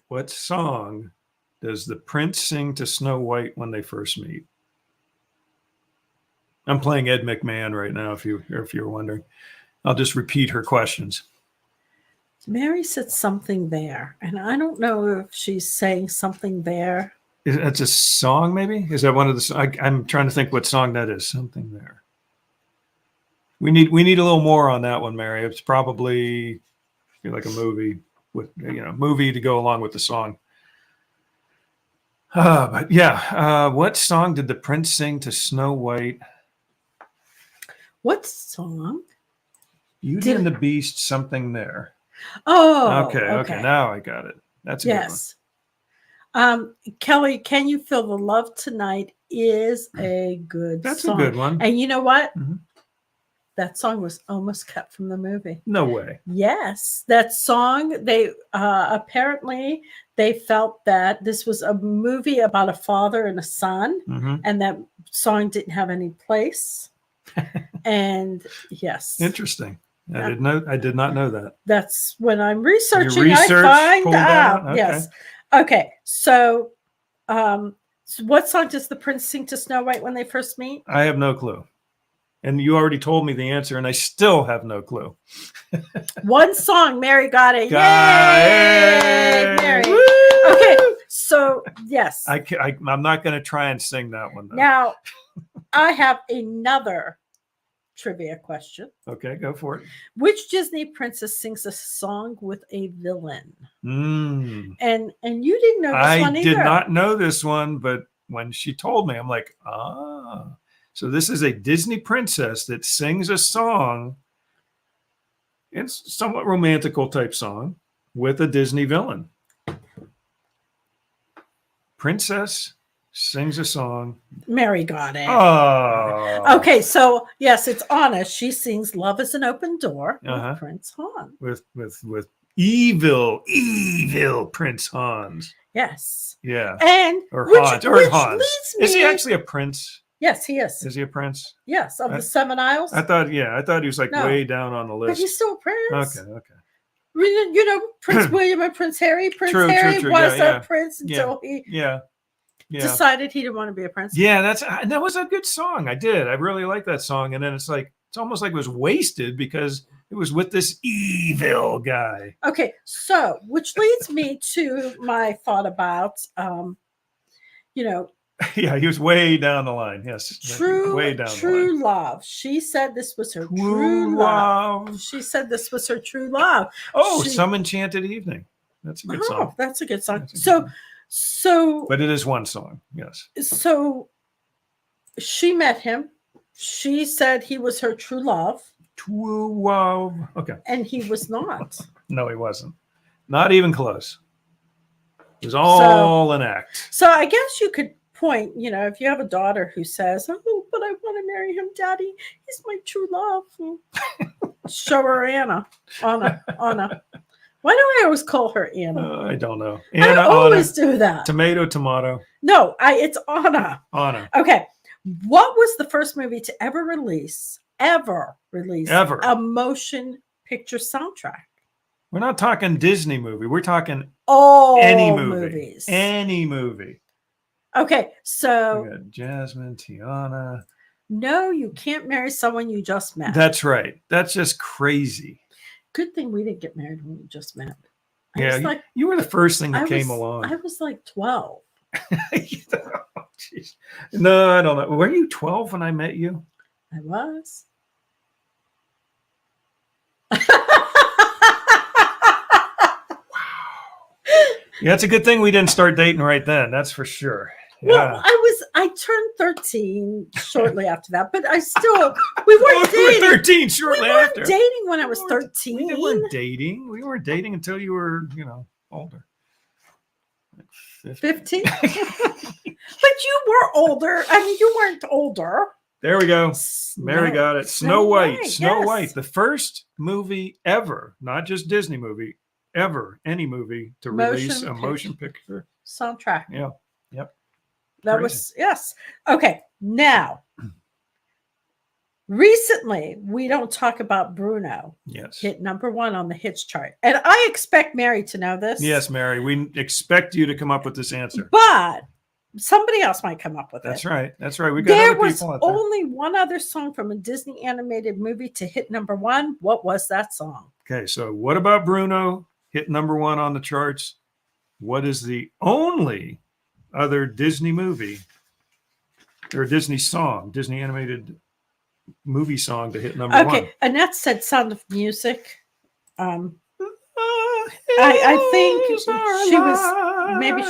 What song does the prince sing to Snow White when they first meet? I'm playing Ed McMahon right now, if you're wondering. I'll just repeat her questions. Mary said something there, and I don't know if she's saying something there. That's a song, maybe? Is that one of the? I'm trying to think what song that is. Something there. We need a little more on that one, Mary. It's probably like a movie with movie to go along with the song. But yeah, what song did the prince sing to Snow White? What song? Beauty and the Beast, something there. Oh, okay. Now I got it. That's a good one. Kelly, Can You Feel the Love Tonight is a good That's song. a good one. And you know what? Mm-hmm. That song was almost cut from the movie. No way. Yes, that song, they apparently they felt that this was a movie about a father and a son, and that song didn't have any place. And yes. Interesting. I did not know that. That's when I'm researching, Research I find out. Okay. Yes. Okay. So what song does the prince sing to Snow White when they first meet? I have no clue. And you already told me the answer, and I still have no clue. One song. Mary got it. Yay! Mary. Woo! Okay. So, yes. I'm not going to try and sing that one, though. Now, I have another trivia question. Okay, go for it. Which Disney princess sings a song with a villain? And you didn't know this one either. I did not know this one, but when she told me, I'm like, so this is a Disney princess that sings a song. It's a somewhat romantical type song with a Disney villain. Princess Sings a song. Mary got it. Oh. Okay, so yes, it's Anna. She sings "Love Is an Open Door" with Prince Hans. With evil Prince Hans. Yes. Yeah. And or which Hans. leads me, is he actually a prince? Yes, he is. Is he a prince? Yes, of the 7 Isles. I thought he was like way down on the list. But he's still a prince. Okay. You know, Prince William and Prince Harry. Prince Harry was a prince until he decided he didn't want to be a prince. Yeah, that was a good song. I really like that song. And then it's almost like it was wasted because it was with this evil guy. Okay, so which leads me to my thought about, yeah, he was way down the line. Yes, way down the line. Love. She said this was her true love. She said this was her true love. Oh, Some Enchanted Evening. That's a good song. That's a good song. But it is one song. Yes. So she met him. She said he was her true love. True love. Okay. And he was not. No, he wasn't. Not even close. It was all an act. So I guess you could point, if you have a daughter who says, "Oh, but I want to marry him, Daddy. He's my true love." Show her Anna. Why do I always call her Anna? I don't know. I always do that. Tomato. No, it's Anna. Anna. Okay. What was the first movie to ever release a motion picture soundtrack? We're not talking Disney movie. We're talking any movies. Any movie. Okay, so we got Jasmine, Tiana. No, you can't marry someone you just met. That's right. That's just crazy. Good thing we didn't get married when we just met. You were the first thing that came along. I was like 12. No, I don't know. Were you 12 when I met you? I was. Yeah, it's a good thing we didn't start dating right then. That's for sure. Yeah. Well, I turned 13 shortly after that, but we weren't dating. 13 shortly after. We weren't dating when I was 13. We weren't dating. We weren't dating until you were, older. Like 15? But you were older. I mean, you weren't older. There we go. Mary got it. Snow White. Snow yes. White. The first movie ever, not just Disney movie, any movie to release a motion picture soundtrack. Yeah. Yep. That Crazy. Was, yes. Okay. Now, recently, we don't talk about Bruno. Yes. Hit #1 on the hits chart. And I expect Mary to know this. Yes, Mary. We expect you to come up with this answer. But somebody else might come up with That's it. right. That's right. We got other people out there. There was only one other song from a Disney animated movie to hit #1. What was that song? Okay. So what about Bruno? Hit #1 on the charts. What is the only other Disney movie or Disney song, Disney animated movie song to hit #1? Okay. Annette said Sound of Music. I think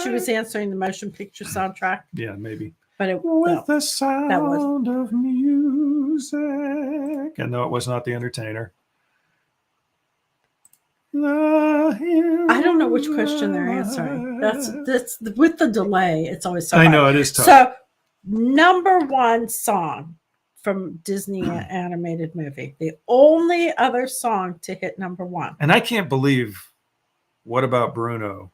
she was answering the motion picture soundtrack. Yeah, maybe. But the sound of music. And no, it was not The Entertainer. I don't know which question they're answering. That's with the delay. It's always so I hard. know it is tough. So, #1 song from Disney animated movie. The only other song to hit #1. And I can't believe What About Bruno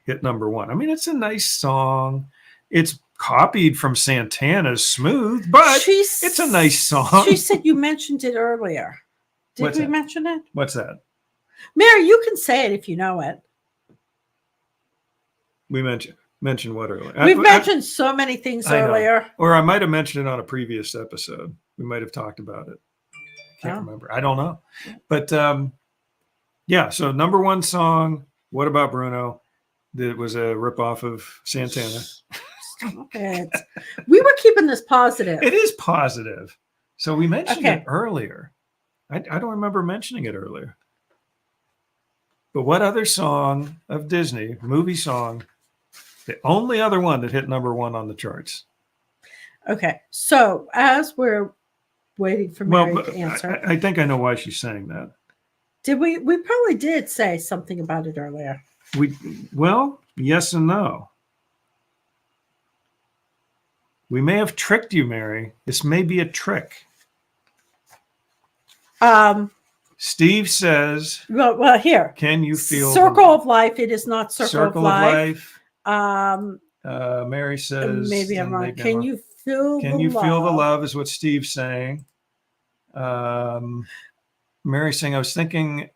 hit #1. I mean, it's a nice song. It's copied from Santana's Smooth, but it's a nice song. She said you mentioned it earlier. Did we mention it? What's that? Mary, you can say it if you know it. We mentioned what earlier? We've mentioned so many things earlier. Or I might have mentioned it on a previous episode. We might have talked about it. Can't remember. I don't know. But yeah, so #1 song, What About Bruno? That was a ripoff of Santana. Stop it. We were keeping this positive. It is positive. So we mentioned it earlier. I don't remember mentioning it earlier. But what other song of Disney, movie song, the only other one that hit #1 on the charts? Okay, so as we're waiting for Mary to answer. I think I know why she's saying that. Did we? We probably did say something about it earlier. Well, yes and no. We may have tricked you, Mary. This may be a trick. Steve says, well, here. Can you feel Circle of Life? It is not Circle of Life. Mary says, maybe I'm wrong. maybe Can you feel Can the you love? feel the love is what Steve's saying. Mary saying, I was thinking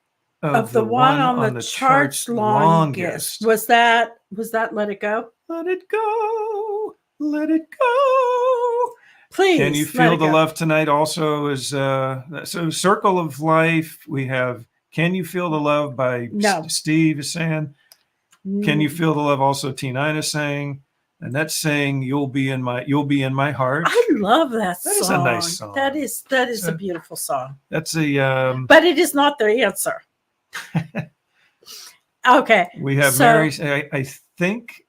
of the one on the chart's longest. Was that Let It Go? Let it go. Let it go. Please. Can you feel the love tonight? Also is so Circle of Life. We have Can You Feel the Love by Steve is saying. Can you feel the love? Also, T9 is saying, and that's saying you'll be in my heart. I love that song. That is a nice song. That is a beautiful song. That's a but it is not the answer. Okay. We have Mary. I think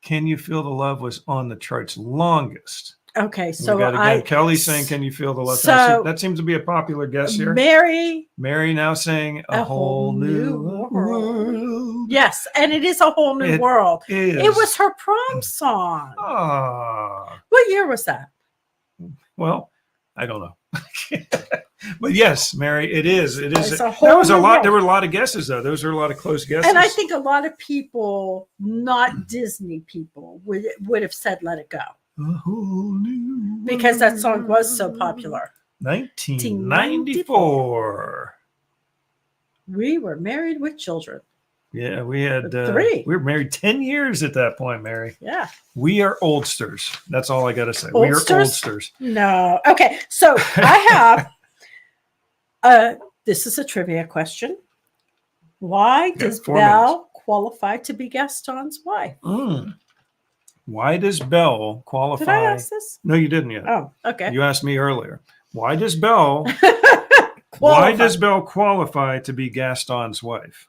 Can You Feel the Love was on the chart's longest. Okay, so we got again Kelly saying, Can You Feel the Love? So that seems to be a popular guess here. Mary now saying a whole new world. Yes, and it is a whole new world. It was her prom song. Oh. What year was that? Well, I don't know. But yes, Mary, it is. It is. That was a lot. World. There were a lot of guesses, though. Those are a lot of close guesses. And I think a lot of people, not Disney people, would have said "Let It Go." Because that song was so popular. 1994. We were married with children. Yeah, we had 3. We were married 10 years at that point, Mary. Yeah. We are oldsters. That's all I got to say. Oldsters? We are oldsters. No. Okay. So I have this is a trivia question. Why does Belle qualify to be Gaston's wife? Why does Belle qualify? Did I ask this? No, you didn't yet. Oh, okay. You asked me earlier. Why does Belle qualify to be Gaston's wife?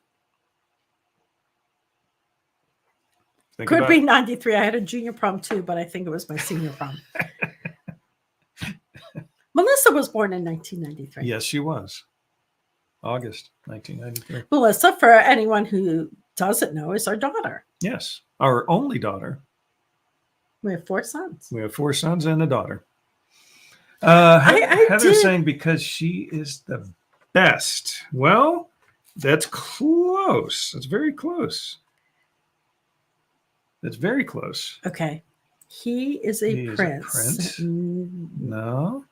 Could be 93. I had a junior prom too, but I think it was my senior prom. Melissa was born in 1993. Yes, she was. August 1993. Melissa, for anyone who doesn't know, is our daughter. Yes, our only daughter. We have 4 sons. We have 4 sons and a daughter. Heather's saying because she is the best. Well, that's close. That's very close. That's very close. Okay. He is a prince. No.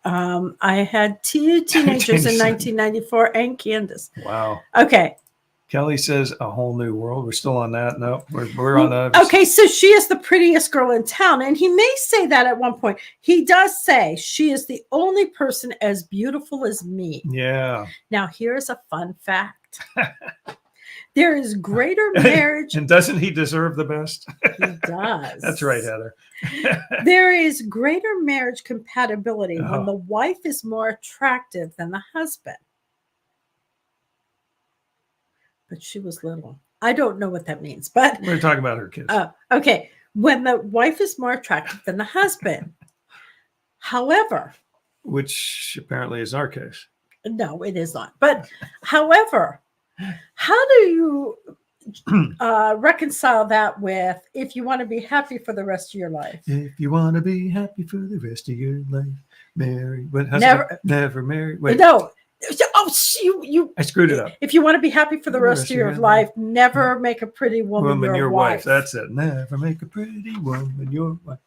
I had 2 teenagers in 1994 and Candace. Wow. Okay. Kelly says a whole new world. We're still on that. No, we're on that. Okay, so she is the prettiest girl in town. And he may say that at one point. He does say she is the only person as beautiful as me. Yeah. Now, here's a fun fact. There is greater marriage. And doesn't he deserve the best? He does. That's right, Heather. There is greater marriage compatibility when the wife is more attractive than the husband. But she was little. I don't know what that means, but we're talking about her kids. Okay. When the wife is more attractive than the husband. However, which apparently is our case. No, it is not. But however, how do you reconcile that with if you want to be happy for the rest of your life? If you want to be happy for the rest of your life, marry. But never marry. Wait. No. Oh, you! I screwed it up. If you want to be happy for the rest of your life, never make a pretty woman your wife. That's it. Never make a pretty woman your wife.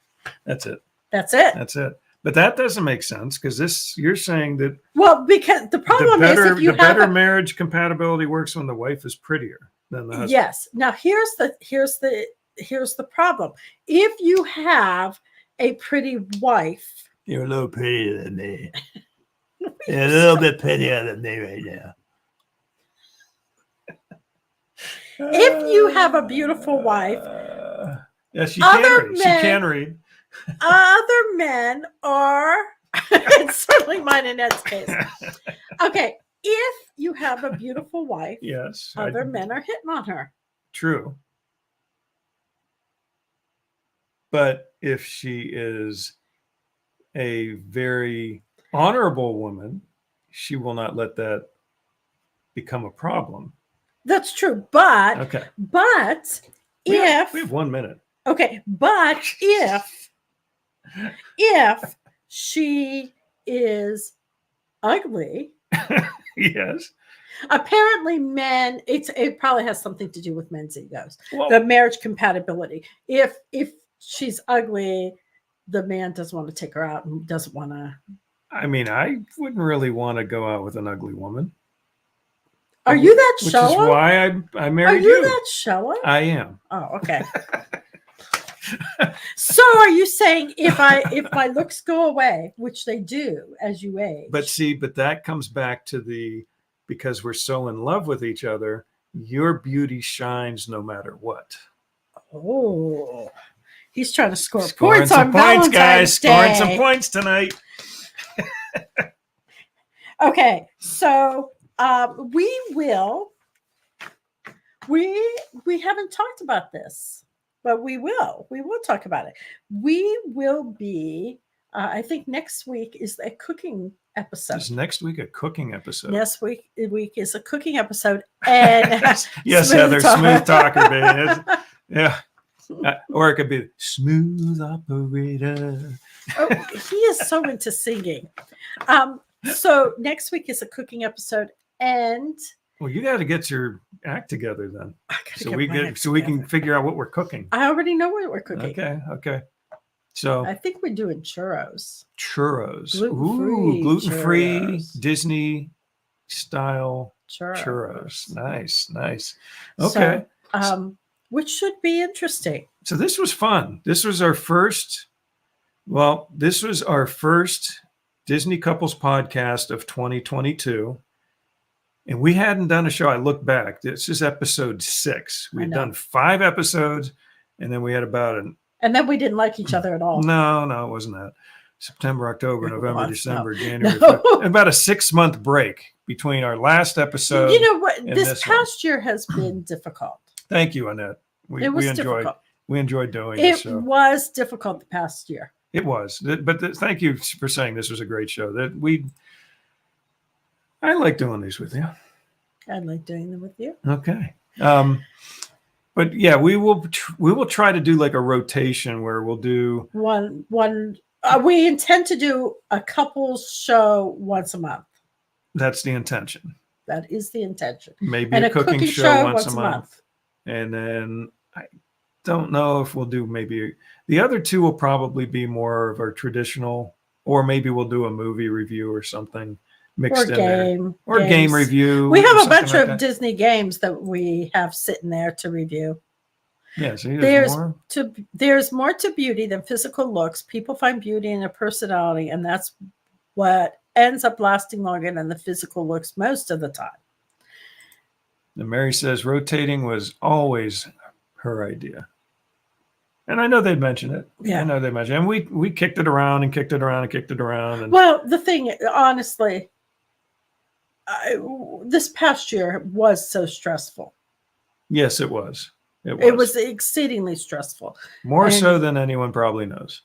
That's it. That's it. That's it. But that doesn't make sense because you're saying that. Well, because the problem is if you have better marriage compatibility works when the wife is prettier than the husband. Yes. Now here's the problem. If you have a pretty wife, you're a little prettier than me. You're a little bit prettier than me right now. If you have a beautiful wife, yeah, she can read. Other men are, it's certainly mine and Ed's case. Okay, if you have a beautiful wife, yes, other men are hitting on her. True. But if she is a very honorable woman, she will not let that become a problem. That's true. But, okay. But we have 1 minute. Okay, but if if she is ugly. Yes. Apparently, men. It probably has something to do with men's egos. Well, The marriage compatibility. If she's ugly, the man doesn't want to take her out and doesn't want to. I mean, I wouldn't really want to go out with an ugly woman. Are you that Which shallow? is why I married Are you that shallow? I am. Oh, okay. So are you saying if my looks go away, which they do as you age? But that comes back to because we're so in love with each other, your beauty shines no matter what. Oh, he's trying to score Scoring points some on points, Valentine's guys. Day. Scoring some points tonight. Okay, so we haven't talked about this, but we will talk about it. We will be I think next week is a cooking episode. Is next week a cooking episode? Next week is a cooking episode, and yes, Heather, smooth talker, baby. Yeah, or it could be smooth operator. Oh, he is so into singing. So next week is a cooking episode, and well, you got to get your act together then, so we can figure out what we're cooking. I already know what we're cooking. Okay. So I think we're doing churros. Gluten-free Disney style churros. Nice. Okay. So, which should be interesting. So this was fun. This was our first Disney Couples podcast of 2022. And we hadn't done a show. I look back. This is episode 6. We had done 5 episodes, and then we had and then we didn't like each other at all. No, it wasn't that. September, October, November, December, January. About a 6-month break between our last episode. You know what? This past year has been difficult. Thank you, Annette. We enjoyed doing it. It was difficult the past year. It was. But thank you for saying this was a great show. I like doing these with you. I like doing them with you. Okay. But yeah, we will try to do like a rotation where we'll do one. We intend to do a couples show once a month. That's the intention. That is the intention. Maybe a cooking show once a month. And then I don't know if we'll do maybe the other 2 will probably be more of our traditional, or maybe we'll do a movie review or something mixed in there. Or game review. We have a bunch of Disney games that we have sitting there to review. Yeah, so there's more to beauty than physical looks. People find beauty in their personality, and that's what ends up lasting longer than the physical looks most of the time. And Mary says rotating was always her idea. And I know they'd mention it. Yeah. I know they mentioned it. And we kicked it around and kicked it around and kicked it around. And well, the thing, honestly, this past year was so stressful. Yes, it was. It was exceedingly stressful. More so than anyone probably knows.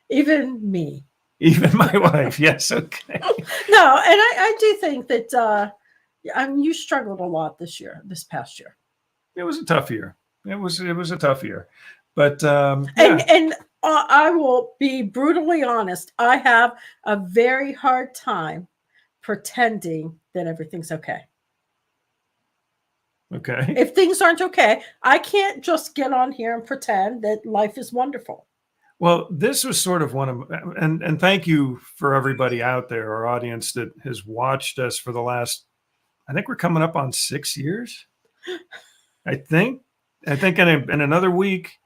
Even me. Even my wife. Yes. Okay. No, and I do think that you struggled a lot this past year. It was a tough year. It was a tough year. But and I will be brutally honest. I have a very hard time pretending that everything's okay. Okay. If things aren't okay, I can't just get on here and pretend that life is wonderful. Well, this was sort of one of, and thank you for everybody out there, our audience that has watched us for the last, I think we're coming up on 6 years. I think in another week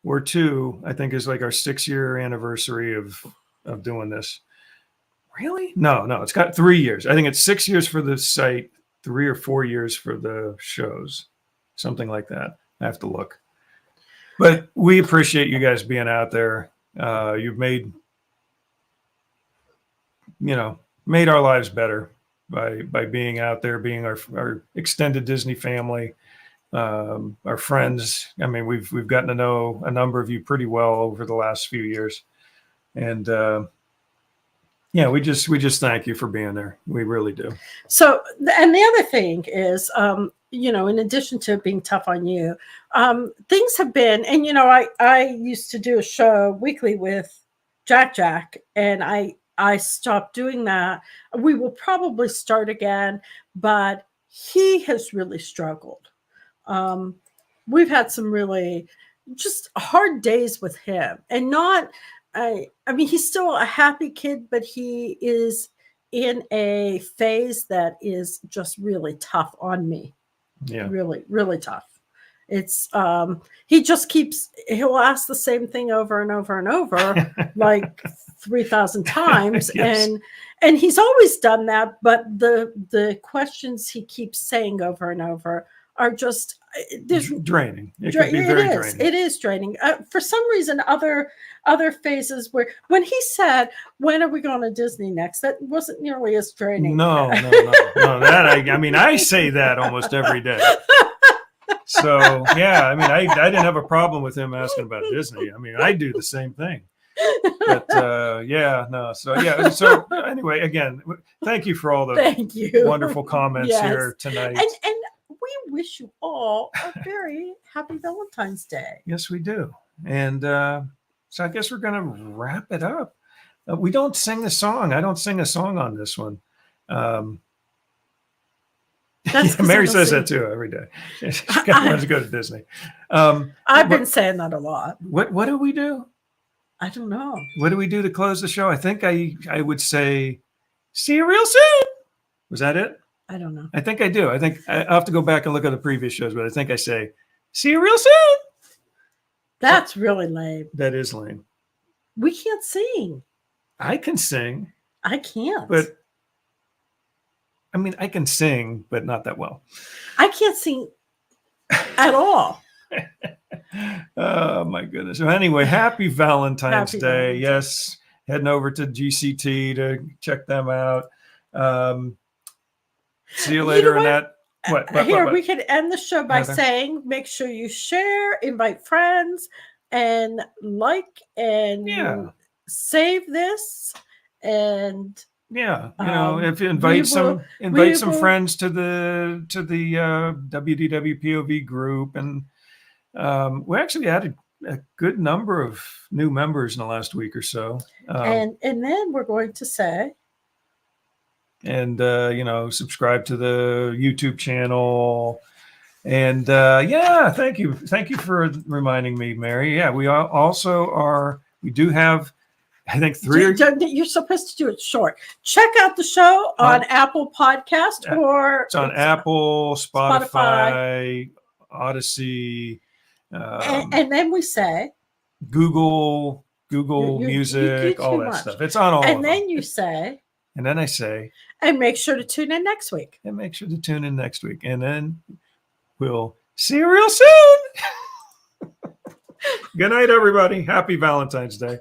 or 2, I think is like our 6-year anniversary of doing this. Really? No, it's got 3 years. I think it's 6 years for the site, 3 or 4 years for the shows, something like that. I have to look. But we appreciate you guys being out there. You've made our lives better by being out there, being our extended Disney family, our friends. I mean, we've gotten to know a number of you pretty well over the last few years, and we just thank you for being there. We really do. So, and the other thing is, in addition to being tough on you, things have been, and I used to do a show weekly with Jack, and I stopped doing that. We will probably start again, but he has really struggled. We've had some really just hard days with him, and not. I mean, he's still a happy kid, but he is in a phase that is just really tough on me. Yeah. Really, really tough. It's he'll ask the same thing over and over and over like 3,000 times. Yes. And he's always done that, but the questions he keeps saying over and over are just draining. It can be very draining. It is draining. For some reason, other phases where when he said, "When are we going to Disney next?" that wasn't nearly as draining. No. That I mean, I say that almost every day. So yeah, I mean, I didn't have a problem with him asking about Disney. I mean, I do the same thing. But yeah, no. So yeah. So anyway, again, thank you for all the wonderful comments here tonight. And we wish you all a very happy Valentine's Day. Yes, we do. And so I guess we're going to wrap it up. We don't sing a song. I don't sing a song on this one. Mary says that too every day. She wants to go to Disney. I've been saying that a lot. What do we do? I don't know. What do we do to close the show? I think I would say, see you real soon. Was that it? I don't know. I think I do. I think I'll have to go back and look at the previous shows, but I think I say, see you real soon. That's really lame. That is lame. We can't sing. I can sing. I can't. But I mean, I can sing, but not that well. I can't sing at all. Oh my goodness. So anyway, happy Valentine's Day. Yes. Heading over to GCT to check them out. See you later in that. What? We can end the show by saying, make sure you share, invite friends, and like and save this. And yeah, if you invite some friends to the WDWpov group, and we actually added a good number of new members in the last week or so. And then we're going to say, and subscribe to the YouTube channel. And thank you for reminding me, Mary. Yeah, we also are. We do have, I think, 3. You're supposed to do it short. Check out the show on Apple Podcast, or it's on Apple, Spotify, Odyssey, and then we say Google Music, all that stuff. It's on all. And then you say. And then I say, and make sure to tune in next week. And then we'll see you real soon. Good night, everybody. Happy Valentine's Day.